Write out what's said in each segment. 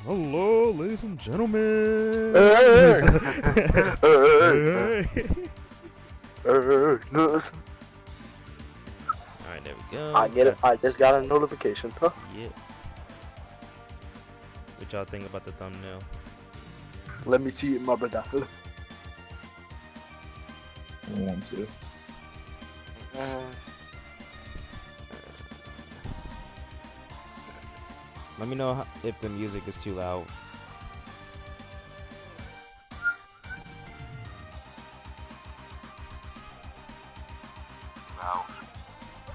Hello, ladies and gentlemen. Hey. Alright, there we go. I get it. I just got a notification. Huh? Yep. What y'all think about the thumbnail? Let me see it, my brother. I want to. Let me know if the music is too loud.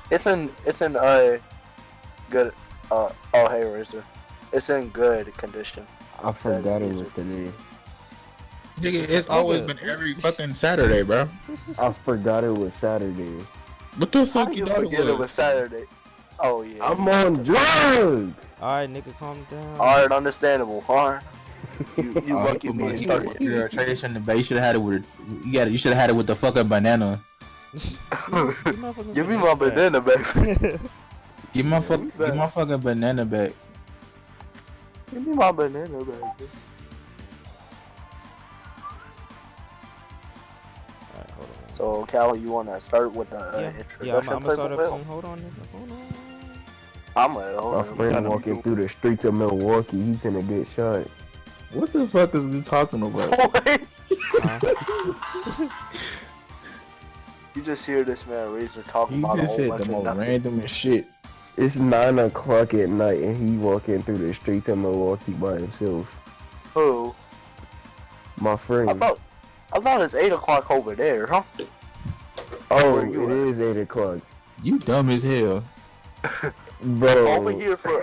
It's in good oh hey Razor. It's in good condition. I forgot it was today. Nigga, it's always been every fucking Saturday, bro. I forgot it was Saturday. What the How fuck do you thought forget it was Saturday? Oh yeah. I'm on drugs! Alright, nigga, calm down. Alright, understandable, huh? You lucky put me my to start your trace in the base. You should have had it with you should have had it with the fucking banana. Give me my banana back. Give my fucking banana back. Give me my banana back. Alright, hold on. So Cal, you wanna start with the Yeah, I'm introduction? gonna start up soon. Hold on, nigga. Hold on. My friend walking through the streets of Milwaukee, he finna get shot. What the fuck is you talking about? You just hear this man Razor talking You about a just whole said bunch the of most nothing. random shit. It's 9 o'clock at night and he walking through the streets of Milwaukee by himself. Who? My friend. I thought it's 8 o'clock over there, huh? Oh, where you it at? is 8 o'clock. You dumb as hell. Bro. Over here for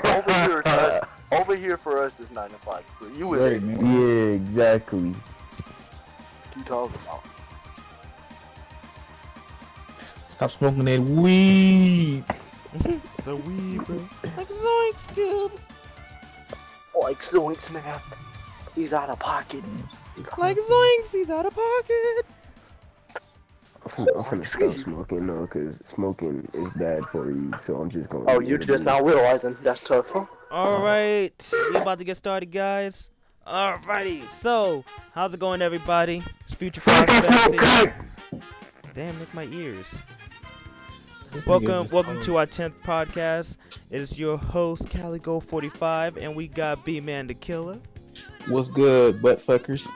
us is 9 o'clock. For you is Right, 8 man. o'clock. Yeah, exactly. What you talking about? Stop smoking that weed. The weed, bro. Like Zoinks, Cube. Like Zoinks, man. He's out of pocket. Like Zoinks, he's out of pocket. I'm finna stop smoking though, cause smoking is bad for you, so I'm just gonna... Oh, you're just now realizing that's tough, huh? Alright, we about to get started, guys. Alrighty, so, how's it going, everybody? It's Future Prozpects here. Damn, look my ears. Welcome to our 10th podcast. It is your host, Caligo45, and we got B-Man the Killer. What's good, butt fuckers?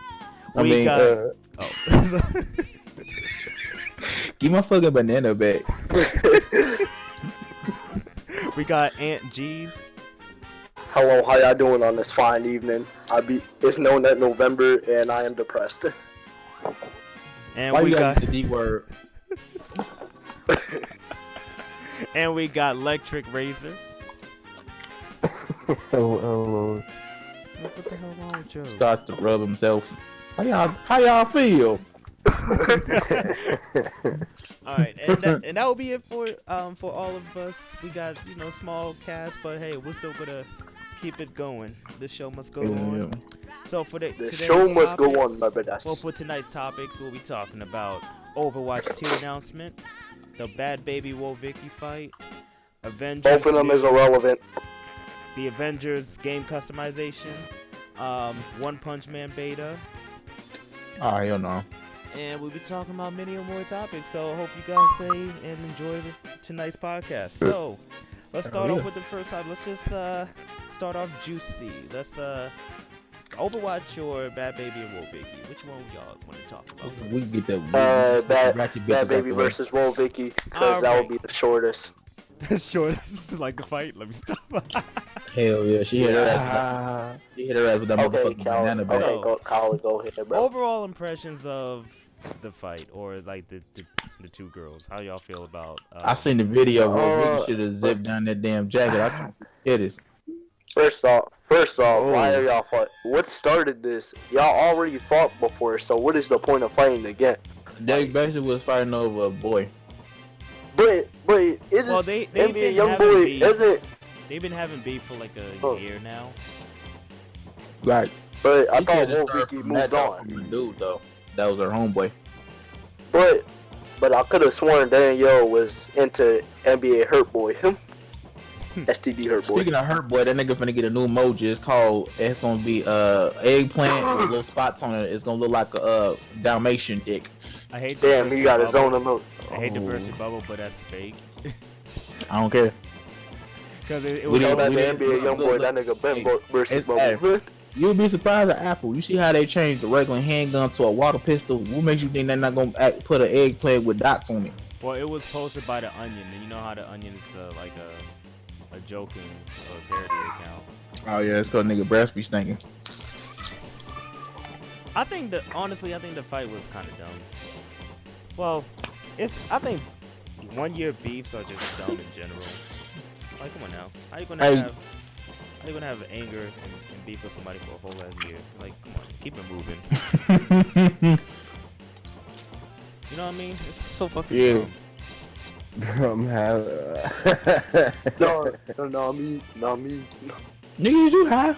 Give my fucking banana back. We got Aunt G's. Hello, how y'all doing on this fine evening? It's known that November, and I am depressed. And Why we you got the D word? and we got Electric Razor. Hello. What the hell wrong with Joe? Starts to rub himself. How y'all feel? Alright, and that will be it for all of us. We got, small cast, but hey, we're still gonna keep it going. The show must go on. So for The show must go on, my brother. Well, for tonight's topics, we'll be talking about Overwatch 2 announcement, the Bhad Bhabie Woah Vicky fight, Avengers. Both of them is irrelevant. The Avengers game customization, One Punch Man beta, Oh, hell no. and we'll be talking about many more topics. So I hope you guys stay and enjoy tonight's podcast. So let's start off with the first time. Let's just start off juicy. Let's Overwatch or Bhad Bhabie and Woah Vicky. Which one y'all want to talk about? We get that. Bhad ratchet bitches out Bhabie the way. versus Woah Vicky, because that would be the shortest. Short, like the fight. Let me stop. Hell yeah, she hit her ass. She hit her ass with that Okay, motherfucking banana back. Okay, Kyle, go ahead, bro. Overall impressions of the fight, or like the two girls. How y'all feel about? I seen the video. Really should have zipped down that damn jacket. I think it is. First off, why are y'all fighting? What started this? Y'all already fought before, so what is the point of fighting again? They basically was fighting over a boy. But is Well, this they've NBA been young having boy? beef. Is it? They've been having beef for like a year now. Right. But I He thought could've Woah started Vicky from moved that on. fucking dude though. That was her homeboy. But I could have sworn Danielle was into NBA Hurt Boy. STD hurt boy. Speaking of hurt boy, that nigga finna get a new emoji. It's gonna be eggplant with little spots on it. It's gonna look like a Dalmatian dick. I hate. Damn, he got his own emoji. I hate to burst your bubble, but that's fake. I don't care. Cause it We was. Tell that we didn't- NBA young boy look, that nigga Ben hey, versus hey. bubble. You'll be surprised at Apple. You see how they changed the regular handgun to a water pistol? What makes you think they're not gonna put an eggplant with dots on it? Well, it was posted by the Onion, and you know how the Onion is like a joking or parody account. Oh yeah, it's cause nigga breast be stinking. Honestly, I think the fight was kind of dumb. Well, I think 1 year beefs are just dumb in general. Like, come on now, how you gonna have anger and beef with somebody for a whole ass year? Like, come on, keep it moving. You know what I mean? It's so fucking dumb. I'm having. No, me. Nigga, is you high?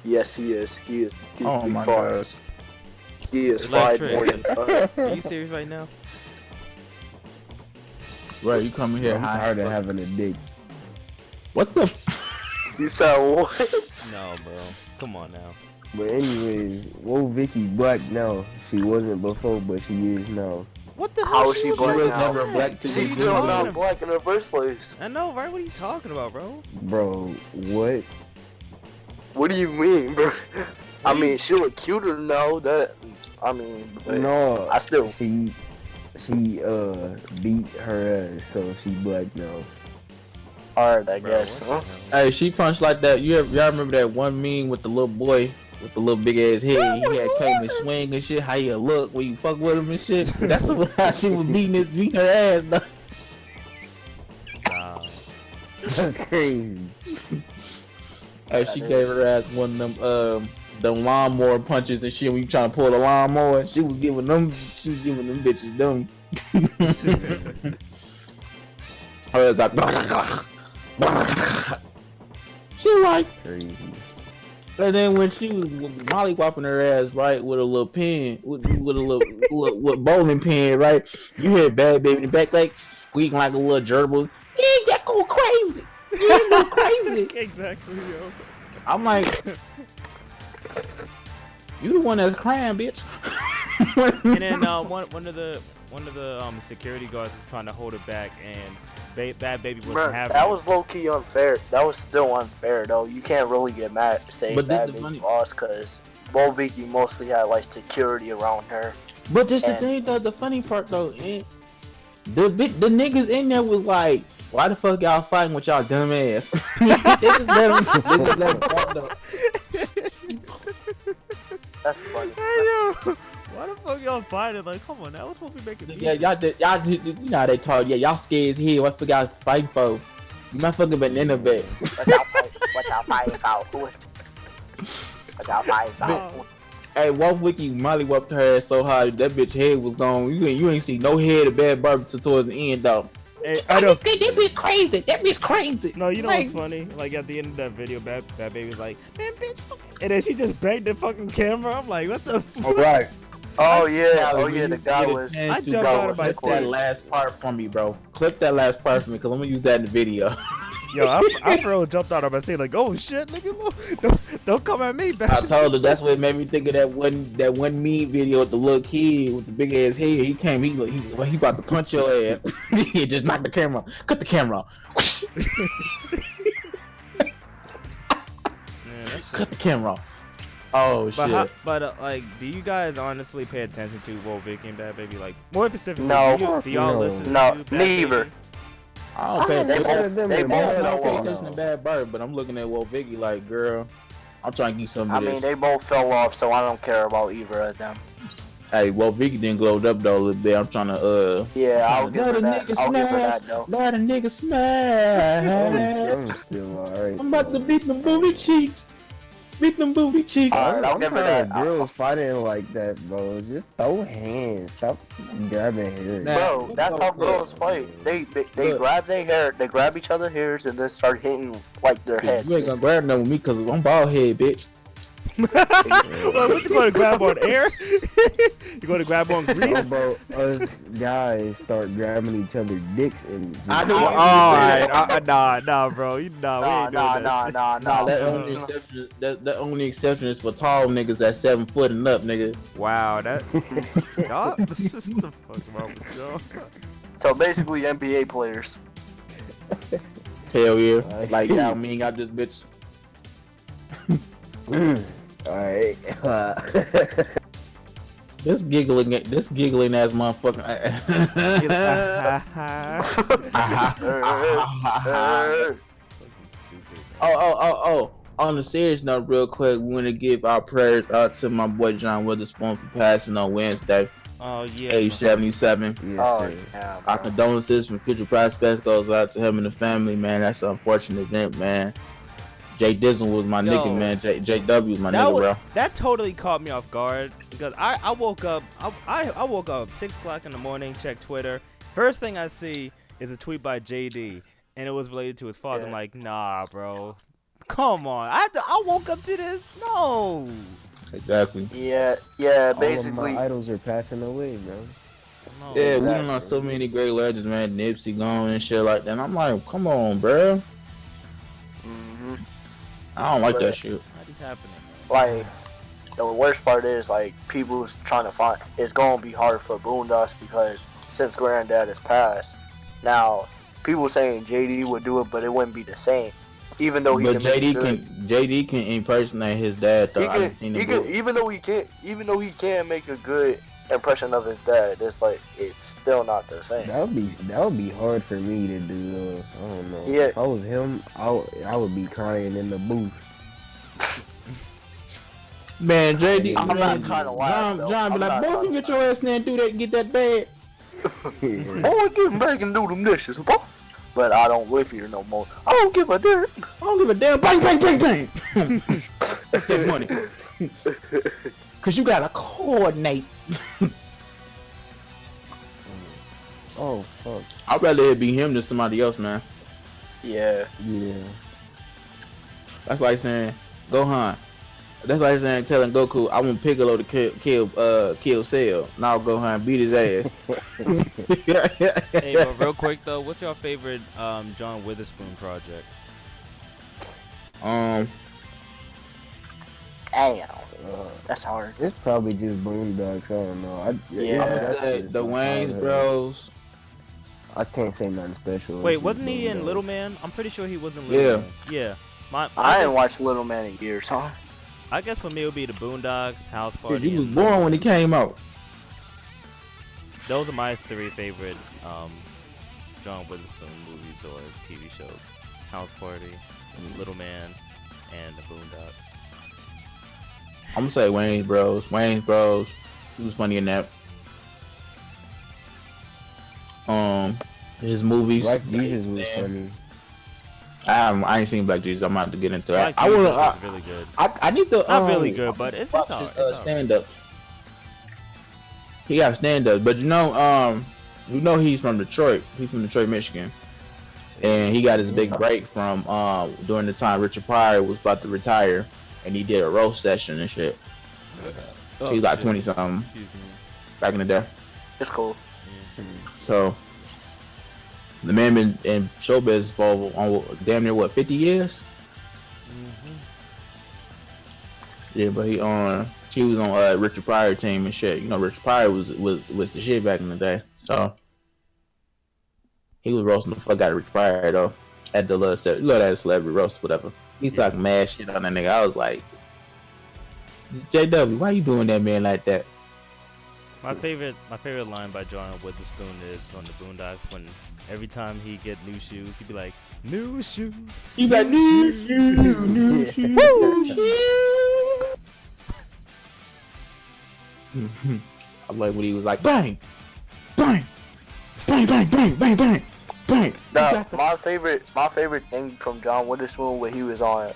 Yes, he is. Oh my gosh. He is fried more Electric. than. Are you serious right now? Right, you coming here I'm high. tired of having a dick. What the? You said what? No, bro. Come on now. But anyways, Woah Vicky black now. She wasn't before, but she is now. What the How hell? is she She black was now? never black till She's we still seen not her. black in the first place. I know, right? What are you talking about, bro? Bro, what? What do you mean, bro? I mean, she look cuter now. But No, I still. She beat her ass, so she black now. Alright, I Bro, guess. what Huh? the hell? Hey, she punched like that. Y'all remember that one meme with the little boy with the little big ass head? He had came and swing and shit. How you look when you fuck with him and shit? That's how she was beating her ass. Though. Stop. That's crazy. Hey, she gave her ass one of them lawnmower punches and shit when you trying to pull the lawnmower. She was giving them bitches them. Her ass like she like, Crazy. and then when she was mollywopping her ass right with a little pin, with a little bowling pin, right? You hear Bhad Bhabie in the back like squeaking like a little gerbil. You ain't that go crazy. You ain't go crazy. Exactly, yo. I'm like, you the one that's crying, bitch. And then one of the security guards was trying to hold her back, and Bhad Bhabie wasn't Bruh, having that it. was low key unfair. That was still unfair though. You can't really get mad saying But this that the big funny- loss because Woah Vicky mostly had like security around her. But this the And- thing though, the funny part though, the niggas in there was like, why the fuck y'all fighting with y'all dumb ass? They just let them talk though. That's funny. Hey, yo, why the fuck y'all fighting? Like, come on, that was supposed to be making Yeah, y'all you know how they talk. Yeah, y'all scared as hell. What the fuck y'all fighting for? You motherfucking banana bet. What y'all fighting about? What y'all fighting about? Hey, Woah Vicky mollywopped her ass so hard that bitch head was gone. You ain't see no head of Bhad Bhabie towards the end though. Hey, I know. That bitch crazy. That bitch crazy. No, you know Like- what's funny? Like at the end of that video, Bhad Bhabie was like, "Man, bitch," and then she just banged the fucking camera. I'm like, "What the?" Fuck? All right. Oh yeah, Holly, when the you guy get a was. chance I to, jumped bro, out of my clip that seat. last part for me, bro. Clip that last part for me, cause I'm gonna use that in the video. Yo, I for real jumped out of my seat like, "Oh shit, nigga, don't come at me, I Bhad." told her that's what made me think of that one meme video with the little kid with the big ass head. He came, he about to punch your ass. He just knocked the camera, cut the camera off. Man, that shit- Cut the camera off. Oh shit. But like, do you guys honestly pay attention to Woah Vicky and Bhad Bhabie? Like, more specifically, No. do y'all No. listen No, to Bhad neither. Bhabie? I don't pay They attention. both- they I both don't fell pay off. attention to Bhad Bhabie, but I'm looking at Woah Vicky like, girl, I'm trying to get some of I this. mean, they both fell off, so I don't care about either of them. Hey, Woah Vicky didn't glowed up though a little bit. I'm trying to Yeah, I'll give let her a that. nigga I'll give her smash. that though. Let a nigga smash. I'm still alright. I'm about to beat them booty cheeks. Beat them booty cheeks. Alright, I'll I'm give her tired that. of girls fighting like that, bro. Just throw hands. Stop grabbing hair. Nah. Bro, that's how girls fight. They Look. grab their hair, they grab each other's hairs, and then start hitting like their heads. You ain't gonna grab nothing with me cause I'm bald head, bitch. Well, what you going to grab on air? You going to grab on How grease? about us guys start grabbing each other's dicks and just I knew All you was gonna say right, nah, bro, we ain't doing that shit. Nah, that only Uh, exception. That only exception is for tall niggas that's 7 foot and up, nigga. Wow, y'all, this is the fuck wrong with y'all. So basically, NBA players. Hell yeah. I Like see. Yao Ming out this bitch. Alright. This giggling ass motherfucker. Oh. On a serious note, real quick, we want to give our prayers out to my boy John Witherspoon for passing on Wednesday, Oh yeah. age 77. Yes, Oh sir. yeah. Our Bro. condolences from Future Prospects goes out to him and the family, man. That's an unfortunate event, man. Jay Dizzle was my Yo. nigga, man. JW was my That nigga, was, bro. that totally caught me off guard because I woke up I woke up 6 o'clock in the morning, checked Twitter. First thing I see is a tweet by JD, and it was related to his father. I'm Yeah. like, nah, bro, come on. I woke up to this. No. Exactly. Yeah. All Basically. of my idols are passing away, bro. No. Yeah, we Exactly. done lost so many great legends, man. Nipsey gone and shit like that. And I'm like, come on, bro. hmm I don't like But- that shit. What is happening, man? Like, the worst part is like people's trying to find. It's gonna be hard for Boondocks because since Granddad has passed, now people saying JD would do it, but it wouldn't be the same. Even though he But can make it JD can impersonate his dad though. He I can, done seen he him can, do it. even though he can make a good impression of his dad, it's still not the same. That would be hard for me to do. Though. I don't know. Yeah. If I was him, I would be crying in the booth. Man, JD, I'm man, not trying to laugh, though. John be I'm like, not boy, trying you to get your ass in there and do that and get that bag. Boy, get him back and do them dishes, boy. But I don't live here no more. I don't give a damn. I don't give a damn. Bang, bang, bang, bang. That money. Cause you gotta coordinate. Oh fuck. I'd rather it be him than somebody else, man. Yeah. Yeah. That's like saying, Gohan. That's like saying telling Goku, I want Piccolo to kill Cell. Now Gohan beat his ass. Hey, but real quick though, what's your favorite John Witherspoon project? Damn. That's hard. It's probably just Boondocks. I don't know. Yeah. I'm gonna that's say just the my Wayans childhood. Bros. I can't say nothing special. Wait, It's wasn't just he in Boondocks. Little Man? I'm pretty sure he was in Little Yeah. Man. Yeah. I ain't watched Little Man in years, huh? I guess for me it would be the Boondocks, House Dude, Party. you was and born when he came out. Those are my 3 favorite John Witherspoon movies or TV shows: House Party, Little Man, and the Boondocks. I'm gonna say Wayne's Bros. He was funny in that. His movies. Black Jesus was funny. I ain't seen Black Jesus. I'm about to get into that. Black I Jesus wanna. is really good. I need to. Not really good, but it's watch alright. his, stand-ups. He got stand-ups, but you know he's from Detroit. He's from Detroit, Michigan, and he got his big break from during the time Richard Pryor was about to retire, and he did a roast session and shit. Oh, He's like shit. 20-something Excuse me. back in the day. It's cool. So the man been in showbiz for damn near 50 years. Yeah, but he was on Richard Pryor team and shit. You know, Richard Pryor was the shit back in the day. So he was roasting the fuck out of Richard Pryor though at the little celebrity roast, whatever. He's talking mad shit on that nigga. I was like, JW, why you doing that man like that? My favorite line by John Witherspoon is on the Boondocks when every time he get new shoes, he'd be like, "New shoes." He got new shoes. I like when he was like, bang, bang, bang, bang, bang, bang, bang, bang. My favorite thing from John Witherspoon when he was on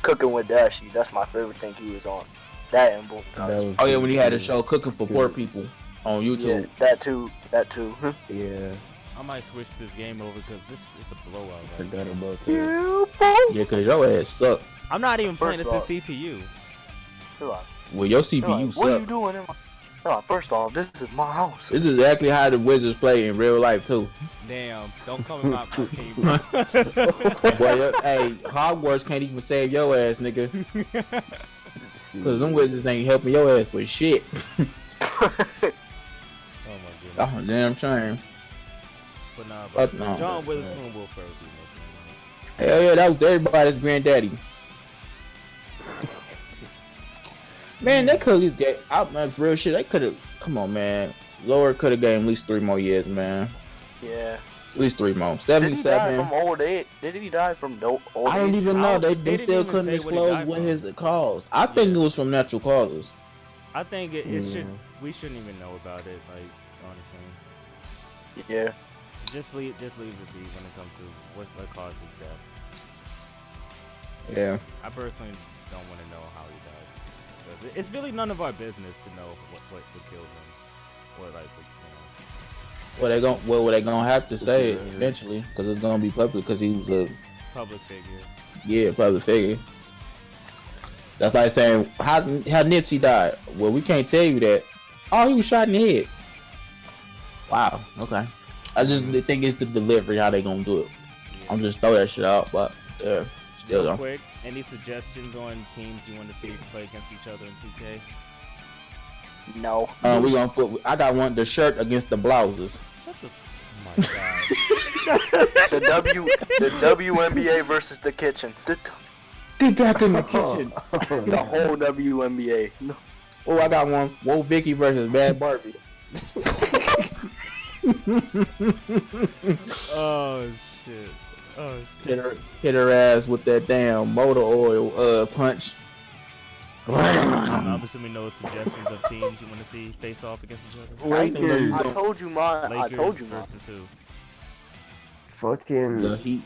Cooking with Dashie. That's my favorite thing he was on. That and Boondocks. Oh yeah, when he had a show cooking for poor people on YouTube. Yeah, that too. Yeah. I might switch this game over because this is a blowout. Right Forgot now. about that. Yeah, cause your ass suck. I'm not even playing First this off- in CPU. Well, your They're CPU like, what are you suck. doing? They're like, first off, this is my house. This is exactly how the Wizards play in real life too. Damn, don't come in my team, bro. Boy, hey, Hogwarts can't even save your ass, nigga. Cause them Wizards ain't helping your ass with shit. Oh my goodness. Oh, damn shame. But nah, But but no. John Witherspoon will forever be missing. Hell yeah, that was everybody's granddaddy. Man, they could at least get out, man. For real shit, they could have. Come on, man. Lower could have gave him at least 3 more years, man. Yeah. At least 3 more. Did he die 77. from old age? Did he die from old age? I don't even know. They didn't still even couldn't say what he disclose died what from. his cause. I think it was from natural causes. I think it should. We shouldn't even know about it. Like honestly, Yeah. just leave it be when it comes to what caused his death. Yeah. I personally don't want to know how he died. 'Cause it's really none of our business to know what killed him, or like Well, they gonna have to say it eventually, because it's gonna be public, because he was a public figure. public figure. That's like saying how Nipsey died. Well, we can't tell you that. Oh, he was shot in the head. Wow. Okay. I just think it's the delivery how they gonna do it. I'm just throw that shit out, but still Real though. quick, any suggestions on teams you want to see play against each other in 2K? No. We gonna put. I got one. The shirt against the blouses. Shut the. Oh my god. The WNBA versus the kitchen. Get back in the kitchen. The whole WNBA. No. Oh, I got one. Woah Vicky versus Bhad Barbie. Oh shit. Oh shit. Hit her ass with that damn motor oil punch. I'm assuming no suggestions of teams you want to see face off against each other. Lakers. I told you mine. I Lakers told you mine. versus who? Fucking The Heat.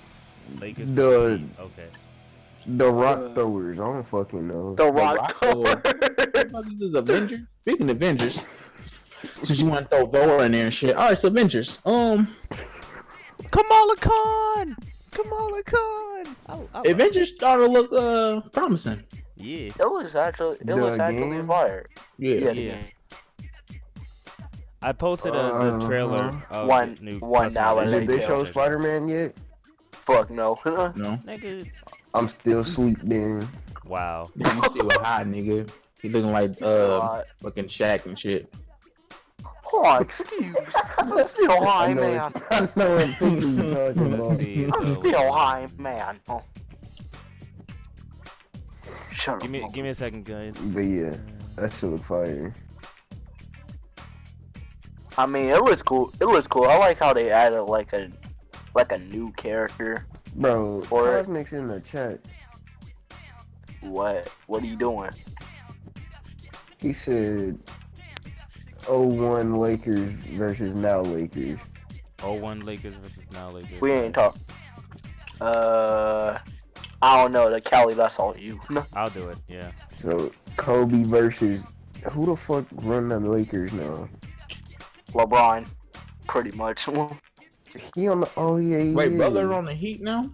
Lakers. The- versus Heat. Okay. the rock throwers. I don't fucking know. The Rock Rock. What the fuck is this, Avengers? Speaking of Avengers, since you want to throw Thor in there and shit. Alright, so Avengers. Kamala Khan. Kamala Khan. Avengers started to look promising. Yeah. It looks actually game? fire. Yeah. Yeah. I posted the trailer of One- the new one hour customization later. Did they show trailer. Spider-Man yet? Fuck no. No. Nigga. I'm still sleeping. Wow. He's still high, nigga. He looking like fucking Shaq and shit. Hold on, excuse. I'm still high, I know man. I know what things you're talking Let's about. see. I'm So, still high, man. Oh. Shut give up. me a second, guys. But yeah, that shit look fire. I mean, it looks cool. It looks cool. I like how they added like a new character. Bro, Or- Cosmic's in the chat. What? What are you doing? He said 01 Lakers versus now Lakers. 01 Lakers versus now Lakers. We ain't talk. I don't know. The Cali, that's all you. I'll do it. Yeah. So Kobe versus who the fuck run the Lakers now? LeBron, pretty much. He on the he Wait, is. brother on the Heat now?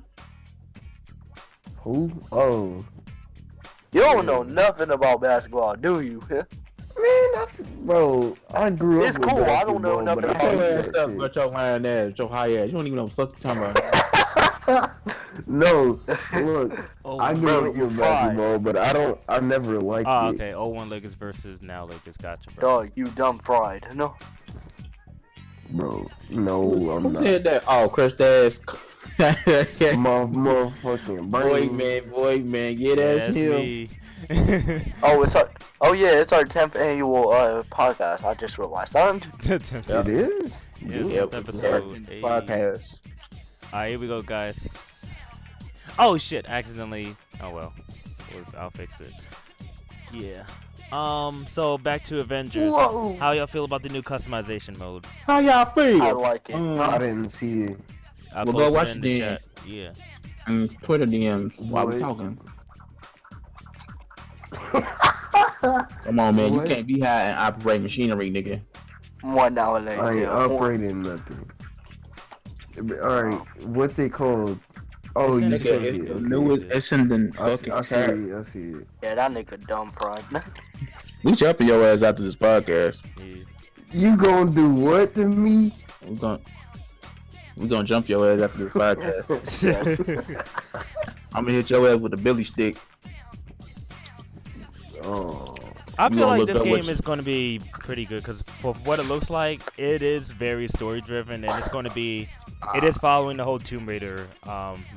Who? Oh. You don't know nothing about basketball, do you? Bro, I grew up It's with cool, I don't know basketball, nothing but Get I your hate ass that up, shit. got your lying ass, your high ass. You don't even know what the fuck you're talking about. No, look, Oh, I bro, grew up you with fried. basketball, but I never liked Oh, it. okay. 01 Lakers versus now Lakers. Gotcha, bro. Dog, you dumb fried. No. Bro, no, I'm Who not. said that? Oh, crushed ass. My motherfucking brain. Boy, man, yeah, Yeah, that's him. me. It's our 10th annual podcast. I just realized. It is? Yeah, Yep, 10th episode. Hey. podcast. Alright, here we go, guys. Oh shit! Accidentally. Oh well. I'll fix it. Yeah. So back to Avengers. Whoa. How y'all feel about the new customization mode? How y'all feel? I like it. I didn't see it. I Well, go posted watch it in it the then. chat. Yeah. And Twitter DMs while we What? talking. Come on, man. What? You can't be high and operate machinery, nigga. $1 later. I ain't Yeah, operating nothing. Alright, what's it called? Oh, It's in you the Nigga, took game. it's it. the Okay. newest. It's in the I fucking see chat. it. I see it. Yeah, that nigga dumb, prime. We jumping your ass after this podcast. Yeah. You gonna do what to me? We gonna we gonna jump your ass after this podcast. Yes. I'm gonna hit your ass with a billy stick. Oh. I You feel gonna like look this up what game is going to be pretty good because for what it looks like, it is very story driven and it's going to be. It is following the whole Tomb Raider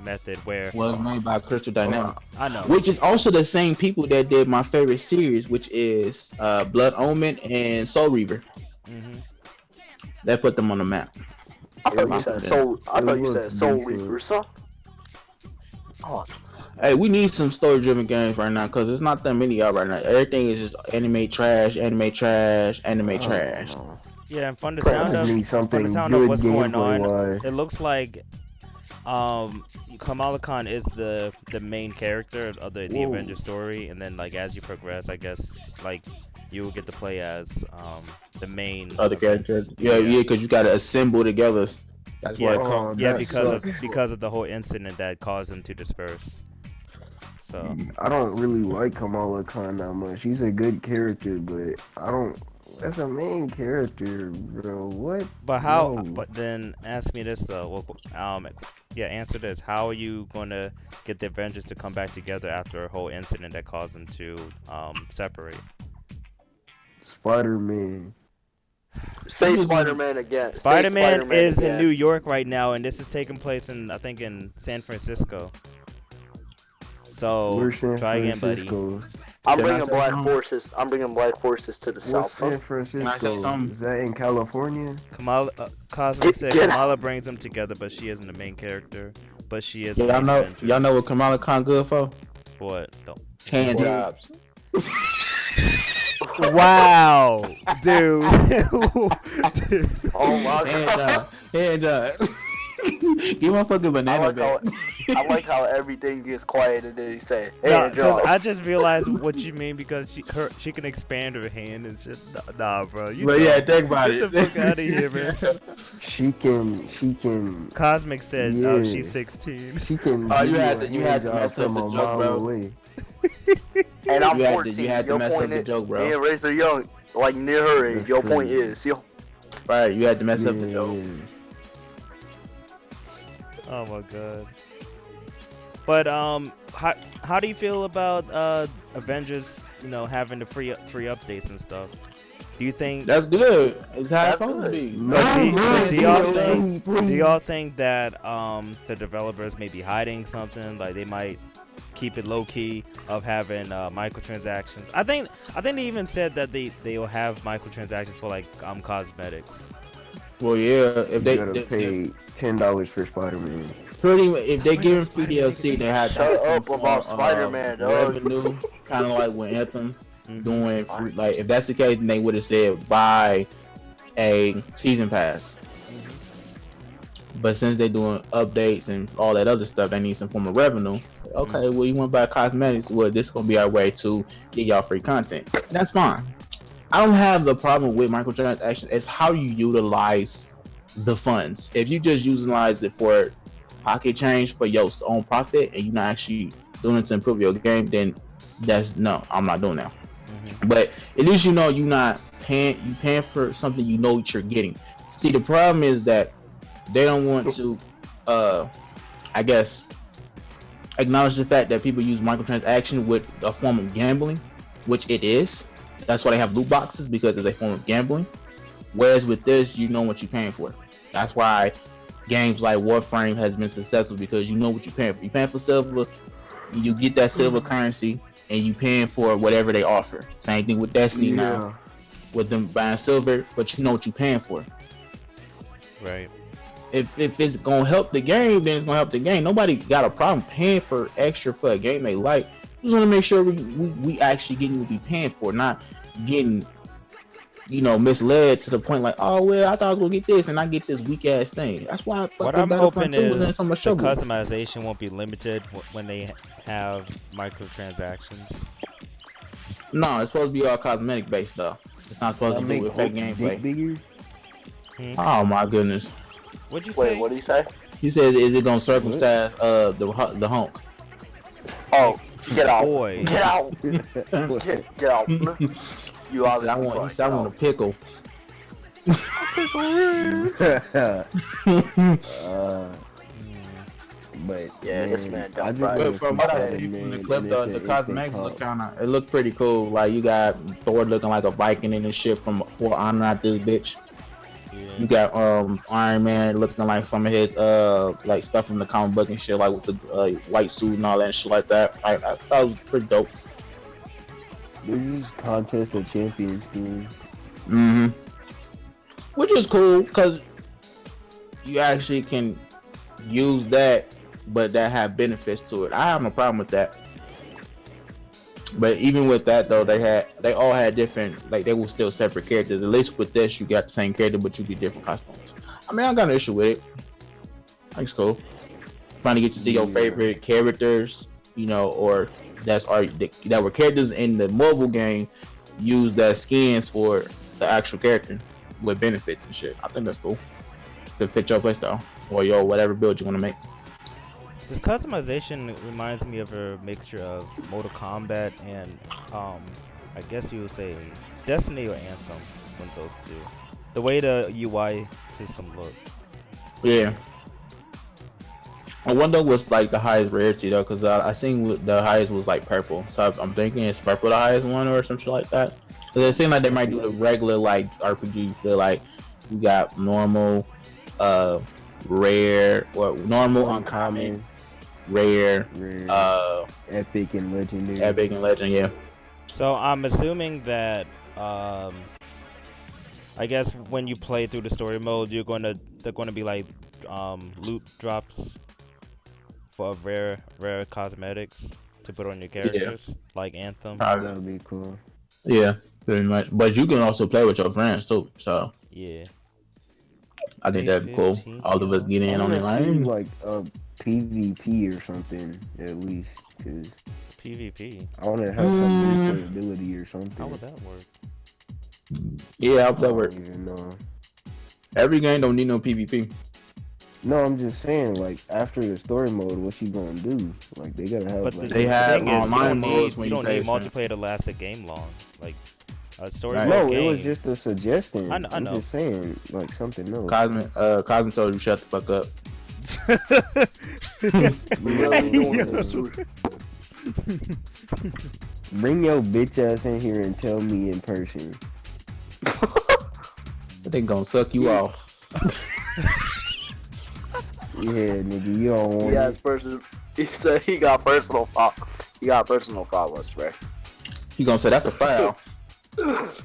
method where Was made by Crystal Dynamics, I know. which is also the same people that did my favorite series, which is Blood Omen and Soul Reaver. Hmm. That put them on the map. I thought you said Soul. I thought you It said looks Soul decent. Reaper, son. Oh, Hey, we need some story-driven games right now because there's not that many out right now. Everything is just anime trash, anime trash, anime trash. Oh. Yeah, and from the Pretty sound I of need something sound good of what's going on, gameplay-wise. it looks like Kamala Khan is the main character of the Whoa. Avengers story, and then like as you progress, I guess like you will get to play as the main Other characters, yeah, because you gotta assemble together. That's why. Yeah, Oh, yeah, that sucks. because of the whole incident that caused them to disperse. So I don't really like Kamala Khan that much. She's a good character, but I don't. That's a main character, bro. What? but how? No. But then ask me this though. Yeah, answer this. How are you gonna get the Avengers to come back together after a whole incident that caused them to separate? Spider-Man. say Spider-Man again. Say Spider-Man is again. in New York right now, and this is taking place in I think in San Francisco. So We're San try again, buddy. Francisco. I'm Can I bringing say black something? forces. I'm bringing black forces to the What's south. San Can I say Francisco? something? Is that in California? Kamala Cosmic said Get out. Kamala brings them together, but she isn't the main character. But she is. Y'all know, what Kamala Khan good for? What? Don't. Hand What? jobs. Wow, dude. Dude. Oh my Hand god. job. Hand job. Give my fucking I banana like, how, back. I like how everything gets quiet and then he say, "Hey, Nah, Joe." 'cause I just realized what you mean because she can expand her hand and shit. Nah, bro. You But know. yeah, think about Get it. the fuck out of here, man. She can. Cosmic said Yeah. she's 16. She can. Oh, give you had a to- you had to hand mess job up the from a joke, mile bro. away. And I'm You had to- 14. you had to Your mess up point the is, joke, bro. me and Razor Young, like near her age. That's Your point crazy. is, yo. Right, you had to mess up the Yeah, joke. yeah. Oh my god. But how do you feel about Avengers? You know, having the free updates and stuff. Do you think? That's good. It's how it's That's supposed to good. be. But do y'all think? please. Do y'all think that the developers may be hiding something? Like they might keep it low key of having microtransactions. I think they even said that they'll have microtransactions for like cosmetics. Well, yeah. If You they gotta pay $10 for Spider-Man. pretty much, if they give free DLC, they have to Shut have some up about form, Spider-Man, dog. revenue, kind of like when Anthem Mhm. doing free, like if that's the case, then they would have said buy a season pass. But since they're doing updates and all that other stuff, they need some form of revenue. Okay, well you want to buy cosmetics? Well, this is gonna be our way to get y'all free content. That's fine. I don't have the problem with microtransactions. It's how you utilize the funds. If you just utilize it for pocket change for your own profit, and you're not actually doing it to improve your game, then no, I'm not doing that. But at least you know you're not paying. You paying for something you know what you're getting. See, the problem is that they don't want to, I guess, acknowledge the fact that people use microtransaction with a form of gambling, which it is. That's why they have loot boxes, because it's a form of gambling. Whereas with this, you know what you're paying for. That's why games like Warframe has been successful, because you know what you're paying for. You're paying for silver, you get that silver currency, and you paying for whatever they offer. Same thing with Destiny now, with them buying silver, but you know what you're paying for. Right. If it's gonna help the game, then it's gonna help the game. Nobody got a problem paying for extra for a game they like. We just want to make sure we actually getting what we paying for, not getting, you know, misled to the point like, oh well, I thought I was gonna get this and I get this weak ass thing. That's why What fucking I'm hoping Battlefront 2 was in is so much the trouble. customization won't be limited when they have microtransactions. No, it's supposed to be all cosmetic based though. It's not supposed to do with fake gameplay. Bigger? Oh my goodness. What'd you Wait, say? what do you say? He says, "Is it gonna circumcise the honk?" Oh, get out! Boy. Get out! Get out! You He said, obviously I want a pickle. But Yeah, this man I don't just right. But wanna from see what I something, see from the man, clip, and though, it's the an instant cosmetics look call. it looked pretty cool. Like you got Thor looking like a Viking and shit from For Honor out this bitch. Yeah. You got Iron Man looking like some of his like stuff from the comic book and shit, like with the white suit and all that shit like that. Like I thought it was pretty dope. There's just contest of champions skins. Mm-hmm. Which is cool because you actually can use that, but that have benefits to it. I have no problem with that. But even with that though, they all had different, like they were still separate characters. At least with this, you got the same character, but you get different costumes. I mean, I got an issue with it. I think it's cool. Trying to get to see your favorite characters, or that were characters in the mobile game, use that skins for the actual character with benefits and shit. I think that's cool to fit your playstyle or your whatever build you want to make. This customization reminds me of a mixture of Mortal Kombat and I guess you would say Destiny or Anthem, one of those two. The way the UI system looks. Yeah. I wonder what's like the highest rarity though, because I seen the highest was like purple, so I'm thinking it's purple the highest one or something like that. Cause it seems like they might do the regular like RPG feel, like you got normal, rare, or normal, uncommon, rare, Epic and legendary. epic and legend. Yeah. So I'm assuming that I guess when you play through the story mode, they're gonna be like loot drops for rare cosmetics to put on your characters, like Anthem. That would be cool. Yeah, pretty much. But you can also play with your friends too, so Yeah. I think that'd be cool. 15, All of us get in on it. Like a PvP or something at least, cause PvP. I want to have some replayability or something. How would that work? Yeah, that I work. don't even know. Every game don't need no PvP. No, I'm just saying, like, after the story mode, what you gonna do? Like, they gotta have, But like... They have thing is, online modes when you don't you need pay for it. multiplayer to last a game long. Like a story Right. mode No, game. it was just a suggestion. I know. I'm just saying, like, something else. Cosmic told you shut the fuck up. Bring your bitch ass in here and tell me in person. They gonna suck you off. Yeah, nigga, you don't want it. He said he got personal problems, bro. He gonna say that's a foul.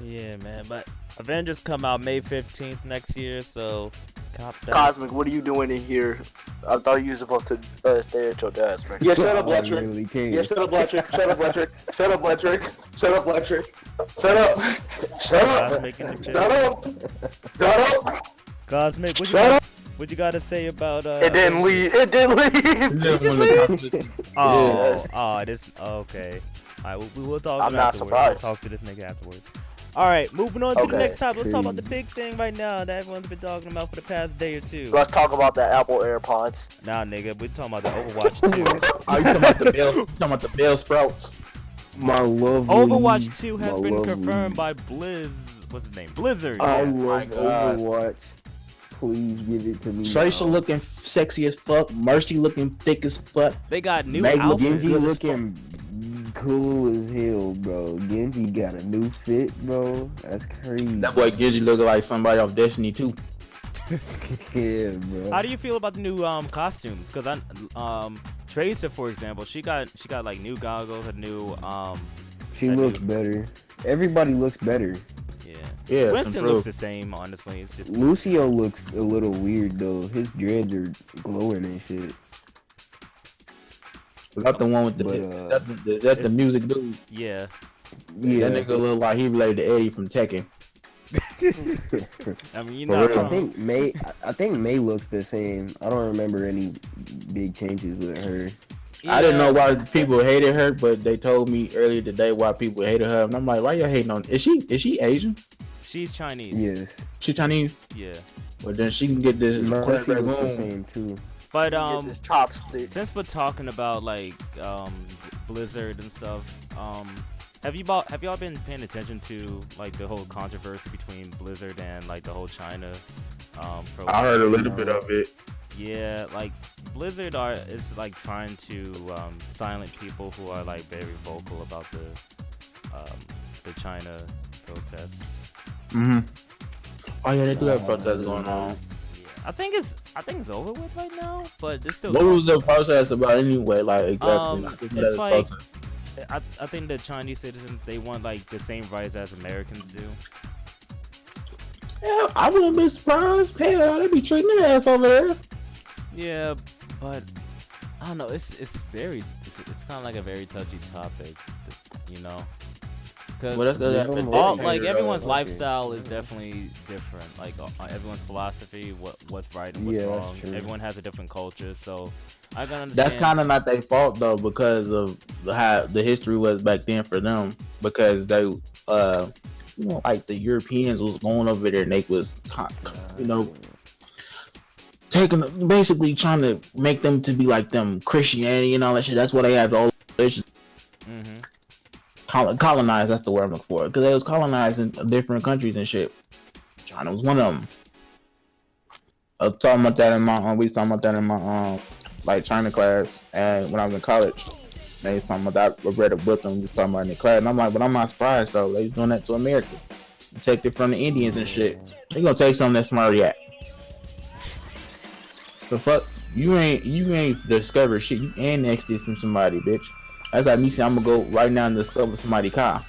Yeah, man. But Avengers come out May 15th next year, so cop that. Cosmic, what are you doing in here? I thought you were supposed to stay at your desk, right? Yeah, shut up, I Lectric. really can't. Yeah, shut up, Lectric. Shut up, Lectric. Shut up, Lectric. Shut up, Lectric. Shut up. Shut up. Cosmic in the Shut up. Shut up. Cosmic, what you gotta say about It didn't leave. It didn't leave. Okay. Alright, we will talk I'm not afterwards. surprised. We'll talk to this nigga afterwards. Alright, moving on to the Okay. next topic. Let's talk about the big thing right now that everyone's been talking about for the past day or two. Let's talk about the Apple AirPods. Nah, nigga, we're talking about the Overwatch 2. Are you talking about the Bell? Talking about the Bell Sprouts? My lovely... Overwatch 2 has my been lovely- confirmed by What's his name? Blizzard. I Oh my love God. Overwatch. Please give it to me. Tracer now. looking sexy as fuck. Mercy looking thick as fuck. They got new Meg outfits. looking Genji good as looking cool as hell, bro. Genji got a new fit, bro. That's crazy. That boy Genji looking like somebody off Destiny 2. Yeah, bro. How do you feel about the new costumes? Cause Tracer, for example, she got like new goggles, a new She that looks new- better. Everybody looks better. yeah. Yeah, it's Winston improved. looks the same, honestly. It's just Lucio looks a little weird though. His dreads are glowing and shit. Was that the one with the? But, Is that the music dude? yeah. Yeah, That nigga look like he related to Eddie from Tekken. I mean, you For know, real. I think May looks the same. I don't remember any big changes with her. I didn't know why people hated her, but they told me earlier today why people hated her, and I'm like, why y'all hating on? Is she Asian? She's Chinese. Yes. She Chinese? Yeah. But then she can get this Murphy looks the boom. same too. But Get this chopsticks. since we're talking about like Blizzard and stuff, have y'all been paying attention to like the whole controversy between Blizzard and like the whole China I heard a little bit of it. Yeah, like Blizzard is like trying to silence people who are like very vocal about the China protests. Oh yeah, they do have protests going on. Yeah, I think it's over with right now, but it's still. What was the protest about anyway? Like exactly. I think that it's is like protest. I think the Chinese citizens, they want like the same rights as Americans do. Yeah, I wouldn't be surprised. Hell, they be treating their ass over there. Yeah, but I don't know. It's kind of like a very touchy topic, you know. Cause Well, that's all, like everyone's lifestyle is definitely different. Like everyone's philosophy, what's right and what's Yeah, that's wrong. true. Everyone has a different culture, so I can understand. That's kind of not their fault though, because of how the history was back then for them. Because they, like the Europeans was going over there and they was, basically trying to make them to be like them Christianity and all that shit. That's why they have all religions. Colonized. That's the word I'm looking for. Because they was colonized in different countries and shit. China was one of them. I was talking about that in my we was talking about that in my like China class, and when I was in college, they was talking about that. I read a book and we was talking about it in the class, and I'm like, but I'm not surprised though. They was doing that to America. They take it from the Indians and shit. They gonna take something that's smart yet. The fuck, you ain't discovered shit. You annexed it from somebody, bitch. That's like me saying I'm gonna go right now and discover somebody's car.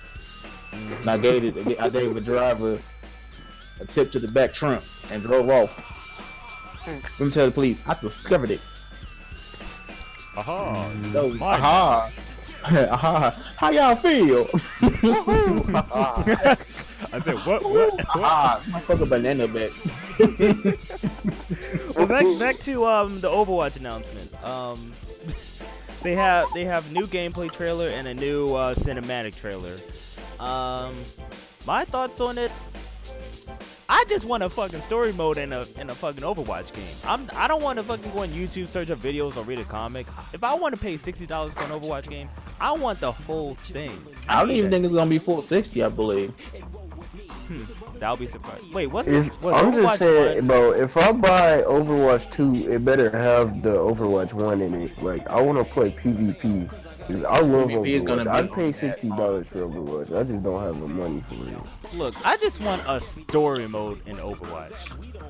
And I gave the driver a tip to the back trunk and drove off. Let me tell the police, I discovered it. Aha. So, aha. How y'all feel? I said what? Aha, motherfucker banana back. Well, back to the Overwatch announcement. They have new gameplay trailer and a new cinematic trailer. My thoughts on it. I just want a fucking story mode in a fucking Overwatch game. I don't want to fucking go on YouTube, search up videos, or read a comic. If I want to pay $60 for an Overwatch game, I want the whole thing. I don't even think it's gonna be full 60. I believe. That'll be surprised. Wait, what's I'm Overwatch just saying, 1? bro, if I buy Overwatch 2, it better have the Overwatch 1 in it. Like, I want to play PvP. 'Cause I love PvP is gonna Overwatch. be I pay $60 for Overwatch. I just don't have the money for it. Look, I just want a story mode in Overwatch.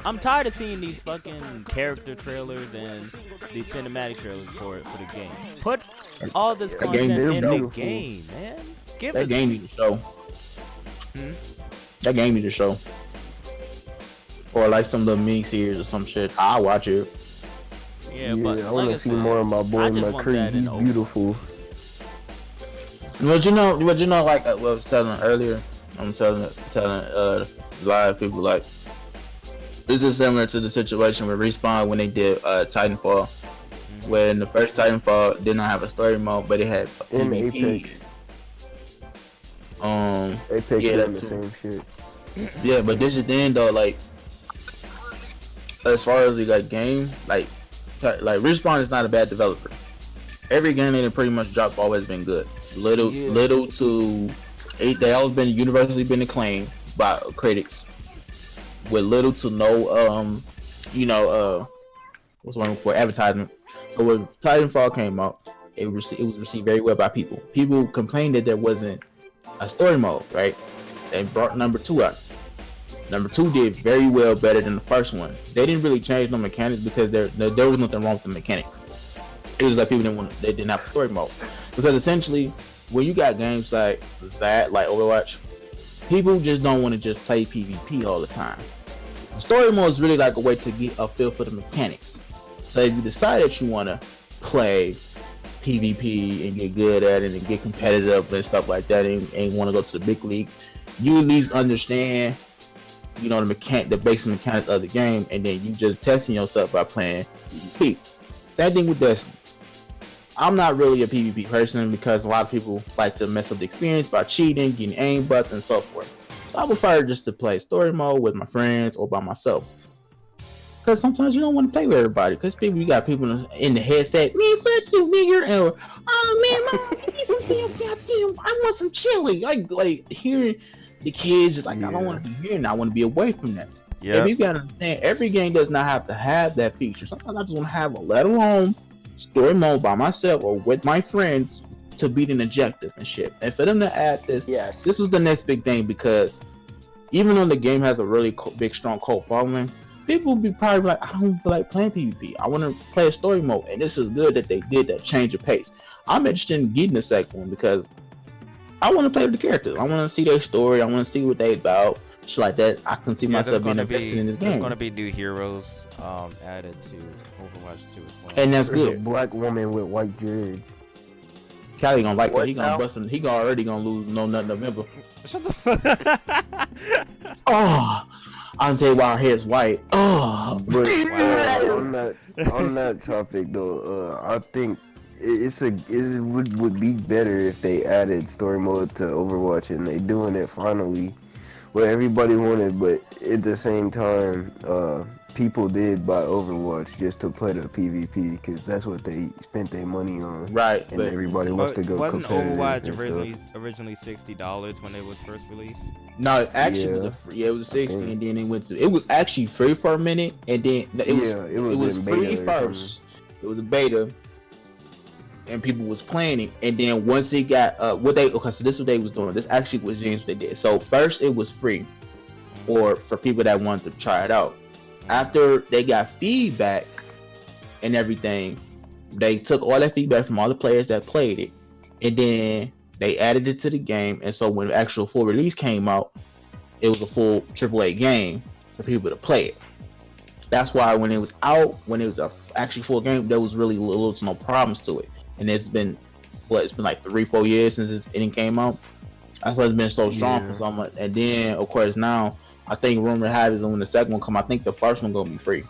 I'm tired of seeing these fucking character trailers and these cinematic trailers for the game. Put all this content in the game, man. Give That us game need to show. That game need to show. Or like some little mini series or some shit. I'll watch it. Yeah, but I like want I to see said, more of my boy I just want McCree. that He's in Overwatch. beautiful. But you know, like what I was telling earlier. I'm telling live people like this is similar to the situation with Respawn when they did Titanfall. When the first Titanfall did not have a story mode, but it had a In PvP. Apex yeah, doing that the too. same shit. Yeah, but this is the end though. Like as far as the like game, like Respawn is not a bad developer. Every game they pretty much dropped always been good. Little to they always been universally been acclaimed by critics with little to no what's one for advertisement. So when Titanfall came out, it was received very well by people. People complained that there wasn't a story mode, right? They brought number 2 out. Number 2 did very well, better than the first one. They didn't really change no mechanics because there was nothing wrong with the mechanics. It was like people they didn't have a story mode. Because essentially, when you got games like that, like Overwatch, people just don't want to just play PvP all the time. Story mode is really like a way to get a feel for the mechanics. So if you decide that you want to play PvP and get good at it and get competitive and stuff like that and want to go to the big leagues, you at least understand, the basic mechanics of the game, and then you just testing yourself by playing PvP. Same thing with Destiny. I'm not really a PvP person because a lot of people like to mess up the experience by cheating, getting aim butts, and so forth. So I prefer just to play story mode with my friends or by myself. Because sometimes you don't want to play with everybody. Because you got people in the headset, man, fuck you, nigger. Or, oh man, mom, give me some damn goddamn. I want some chili. Like hearing the kids is like, I don't want to be here and I want to be away from that. Yeah. If you gotta understand, every game does not have to have that feature. Sometimes I just want to have a let alone story mode by myself or with my friends to beat an objective and shit. And for them to add this, this was the next big thing because even though the game has a really big, strong cult following, people will be probably like, I don't feel like playing PvP. I want to play a story mode. And this is good that they did that change of pace. I'm interested in getting the second one because I want to play with the characters. I want to see their story. I want to see what they about. Shit like that. I can see myself being invested in this game. There's going to be new heroes added to Overwatch 2 as well. And that's There's good. a black woman with white dreads. Callie gonna like that. He gonna bust him. He already gonna lose no nothing November. Shut the fuck. Oh, I'll tell you why her hair's white. Oh, But on that topic though, I think it would be better if they added story mode to Overwatch, and they doing it finally. What everybody wanted, but at the same time, people did buy Overwatch just to play the PvP because that's what they spent their money on. Right, and everybody wants to go. Wasn't Overwatch originally $60 when it was first released? No, actually, it was 60, and then it went to. It was actually free for a minute, and then it was free first. It was a beta, and people was playing it, and then once it got so this is what they was doing. This actually was James what they did. So first it was free, or for people that wanted to try it out. After they got feedback and everything, they took all that feedback from all the players that played it, and then they added it to the game. And so when the actual full release came out, it was a full AAA game for people to play it. That's why when it was out, when it was a actually full game, there was really little to no problems to it. And it's been like 3-4 years since it came out. That's why it's been so strong for so much. And then of course now I think rumor has it when the second one come, I think the first one gonna be free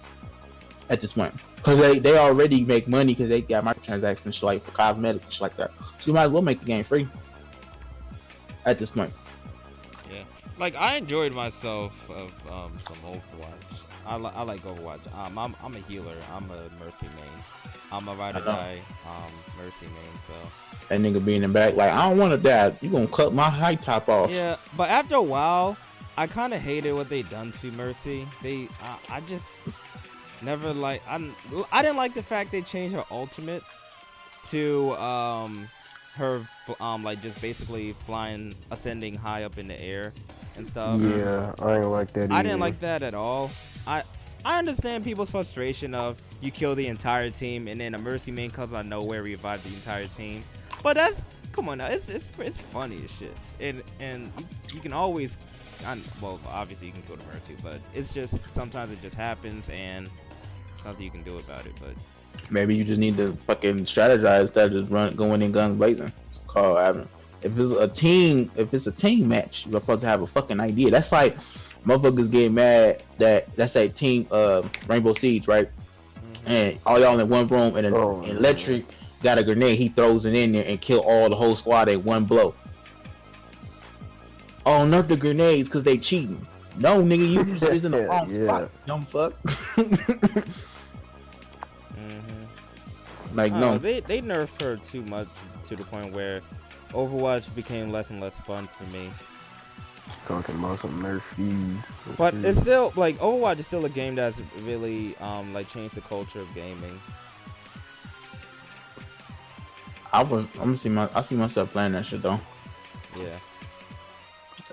at this point because they already make money because they got microtransactions and shit like for cosmetics and shit like that. So you might as well make the game free at this point. Yeah, like I enjoyed myself of some Overwatch. I like Overwatch. I'm a healer. I'm a Mercy main. I'm a ride or die Mercy main. So that nigga being in the back like I don't want to die. You gonna cut my high top off? Yeah, but after a while, I kind of hated what they done to Mercy. I just never like I didn't like the fact they changed her ultimate to her like just basically flying, ascending high up in the air and stuff. Yeah, I ain't like that either. I didn't like that at all. I understand people's frustration of you kill the entire team and then a Mercy main comes out of nowhere, revive the entire team. But that's, come on now, it's funny as shit. And you can always, well, obviously you can go to Mercy, but it's just sometimes it just happens and there's nothing you can do about it. But maybe you just need to fucking strategize instead of just going in guns blazing. Call having. If it's a team match, you're supposed to have a fucking idea. That's like motherfuckers get mad that's a team Rainbow Siege, right? And all y'all in one room and an electric got a grenade, he throws it in there and kill all the whole squad in one blow. Oh, nerf the grenades because they cheating. No, nigga, you just is in the wrong spot. Dumb fuck. Like no, they nerfed her too much to the point where Overwatch became less and less fun for me. Talking about some nerf fees. But it's still like Overwatch is still a game that's really like changed the culture of gaming. I see myself playing that shit though. Yeah.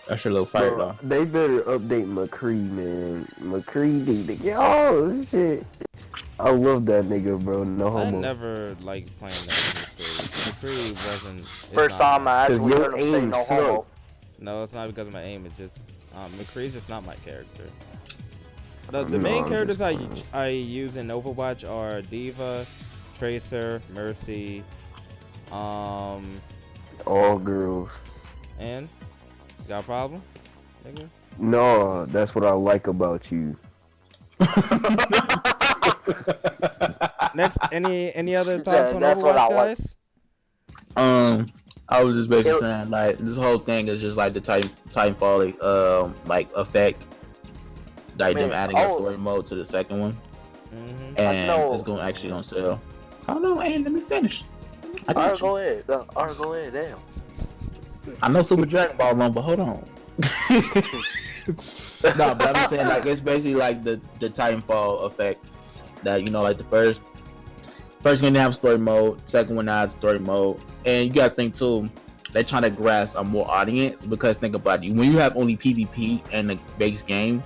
That shit a little fire though. They better update McCree, man. McCree, yo, shit. I love that nigga, bro. No homo. I never liked playing that McCree. McCree wasn't. First time I actually heard him say no homo. No, it's not because of my aim. It's just McCree's just not my character. The main characters I use in Overwatch are Diva, Tracer, Mercy, all girls. And got a problem, nigga? No, that's what I like about you. Next, any other thoughts on Overwatch, guys? I was just basically saying like this whole thing is just like the Titanfall like effect, like them adding a story mode to the second one. Mhm. and know. it's actually gonna sell. Hold on, hey, let me finish. I Alright, got you. go ahead. Alright, go ahead. Damn. I know Super Dragon Ball long, but hold on. No, but I'm saying like it's basically like the Titanfall effect. That like the first game didn't have story mode, second one has story mode, and you gotta think too. They're trying to grasp a more audience because think about it. When you have only PvP and the base game,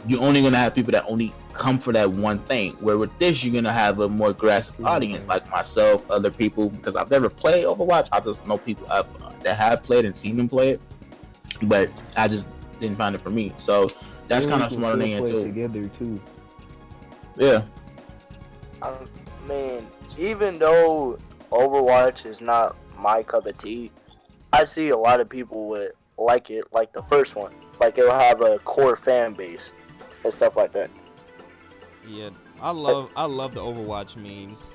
you're only gonna have people that only come for that one thing. Where with this, you're gonna have a more grasp audience, like myself, other people. Because I've never played Overwatch, I just know people that have played and seen them play it, but I just didn't find it for me. So that's kind of smarter than too. Together too. Yeah. I mean, even though Overwatch is not my cup of tea, I see a lot of people would like it, like the first one. Like it'll have a core fan base and stuff like that. Yeah, I love the Overwatch memes.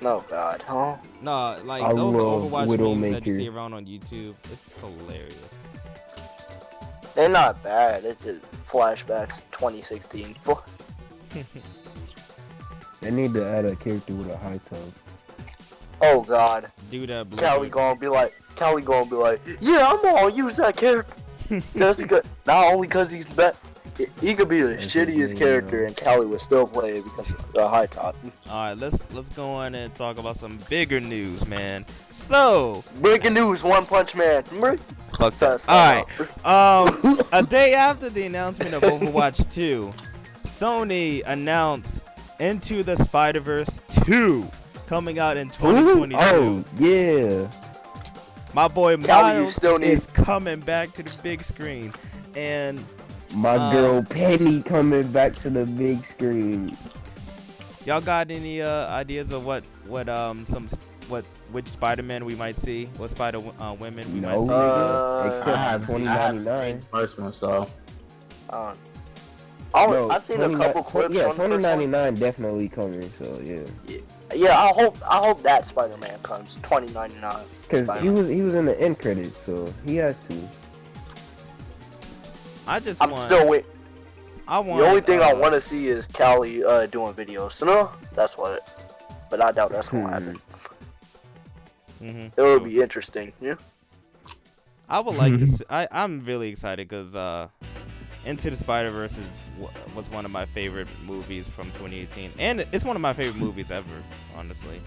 No God, huh? No, like I those love Overwatch memes that you Widowmaker. see around on YouTube. It's hilarious. They're not bad. It's just flashbacks 2016. They need to add a character with a high top. Oh God, Do that blue. Callie gonna be like, yeah, I'm gonna use that character. Just because, not only because he's bad, he could be the That's shittiest okay, character, and Callie would still play it because of the high top. Alright, let's go on and talk about some bigger news, man. So, Breaking news: One Punch Man. fuck that. Alright, a day after the announcement of Overwatch 2, Sony announced Into the Spider-Verse 2 coming out in 2022. Oh yeah. My boy Callie, you Miles still need- is coming back to the big screen, and My girl Penny coming back to the big screen. y'all got any ideas of which Spider-Man we might see? What Spider-Women we No, might see? nigga. I Except have 2099. first one, so I've seen a couple clips. Yeah, on the first one. 2099 definitely coming. So yeah. Yeah, I hope that Spider-Man comes 2099. Cause he was in the end credits, so he has to. I just I'm want. still wait. I want. The only thing I want to see is Callie doing videos. So no, that's what. But I doubt that's gonna happen. Mhm. It would be interesting. Yeah. I would like to. I'm really excited because Into the Spider-Verse was one of my favorite movies from 2018, and it's one of my favorite movies ever, honestly.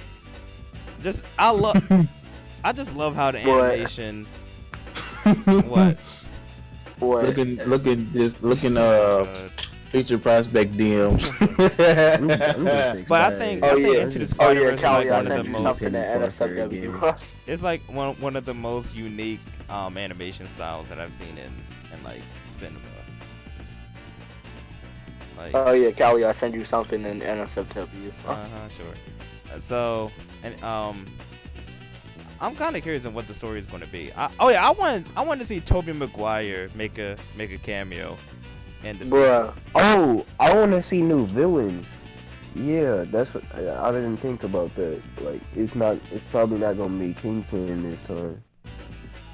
I just love how the animation. What? What? looking feature prospect DMs. But I think Oh, yeah. Into the Oh yeah, Spider-Verse is Callie, like I one of sent the you most. something at NSFW. It's like one of the most unique animation styles that I've seen in like cinema. Like, Oh yeah, Callie, I sent you something in NSFW. sure. So, and I'm kind of curious on what the story is going to be. I want to see Tobey Maguire make a cameo in the Bruh. Oh, I want to see new villains. Yeah, that's what I didn't think about that. Like, it's probably not gonna be Kingpin this time.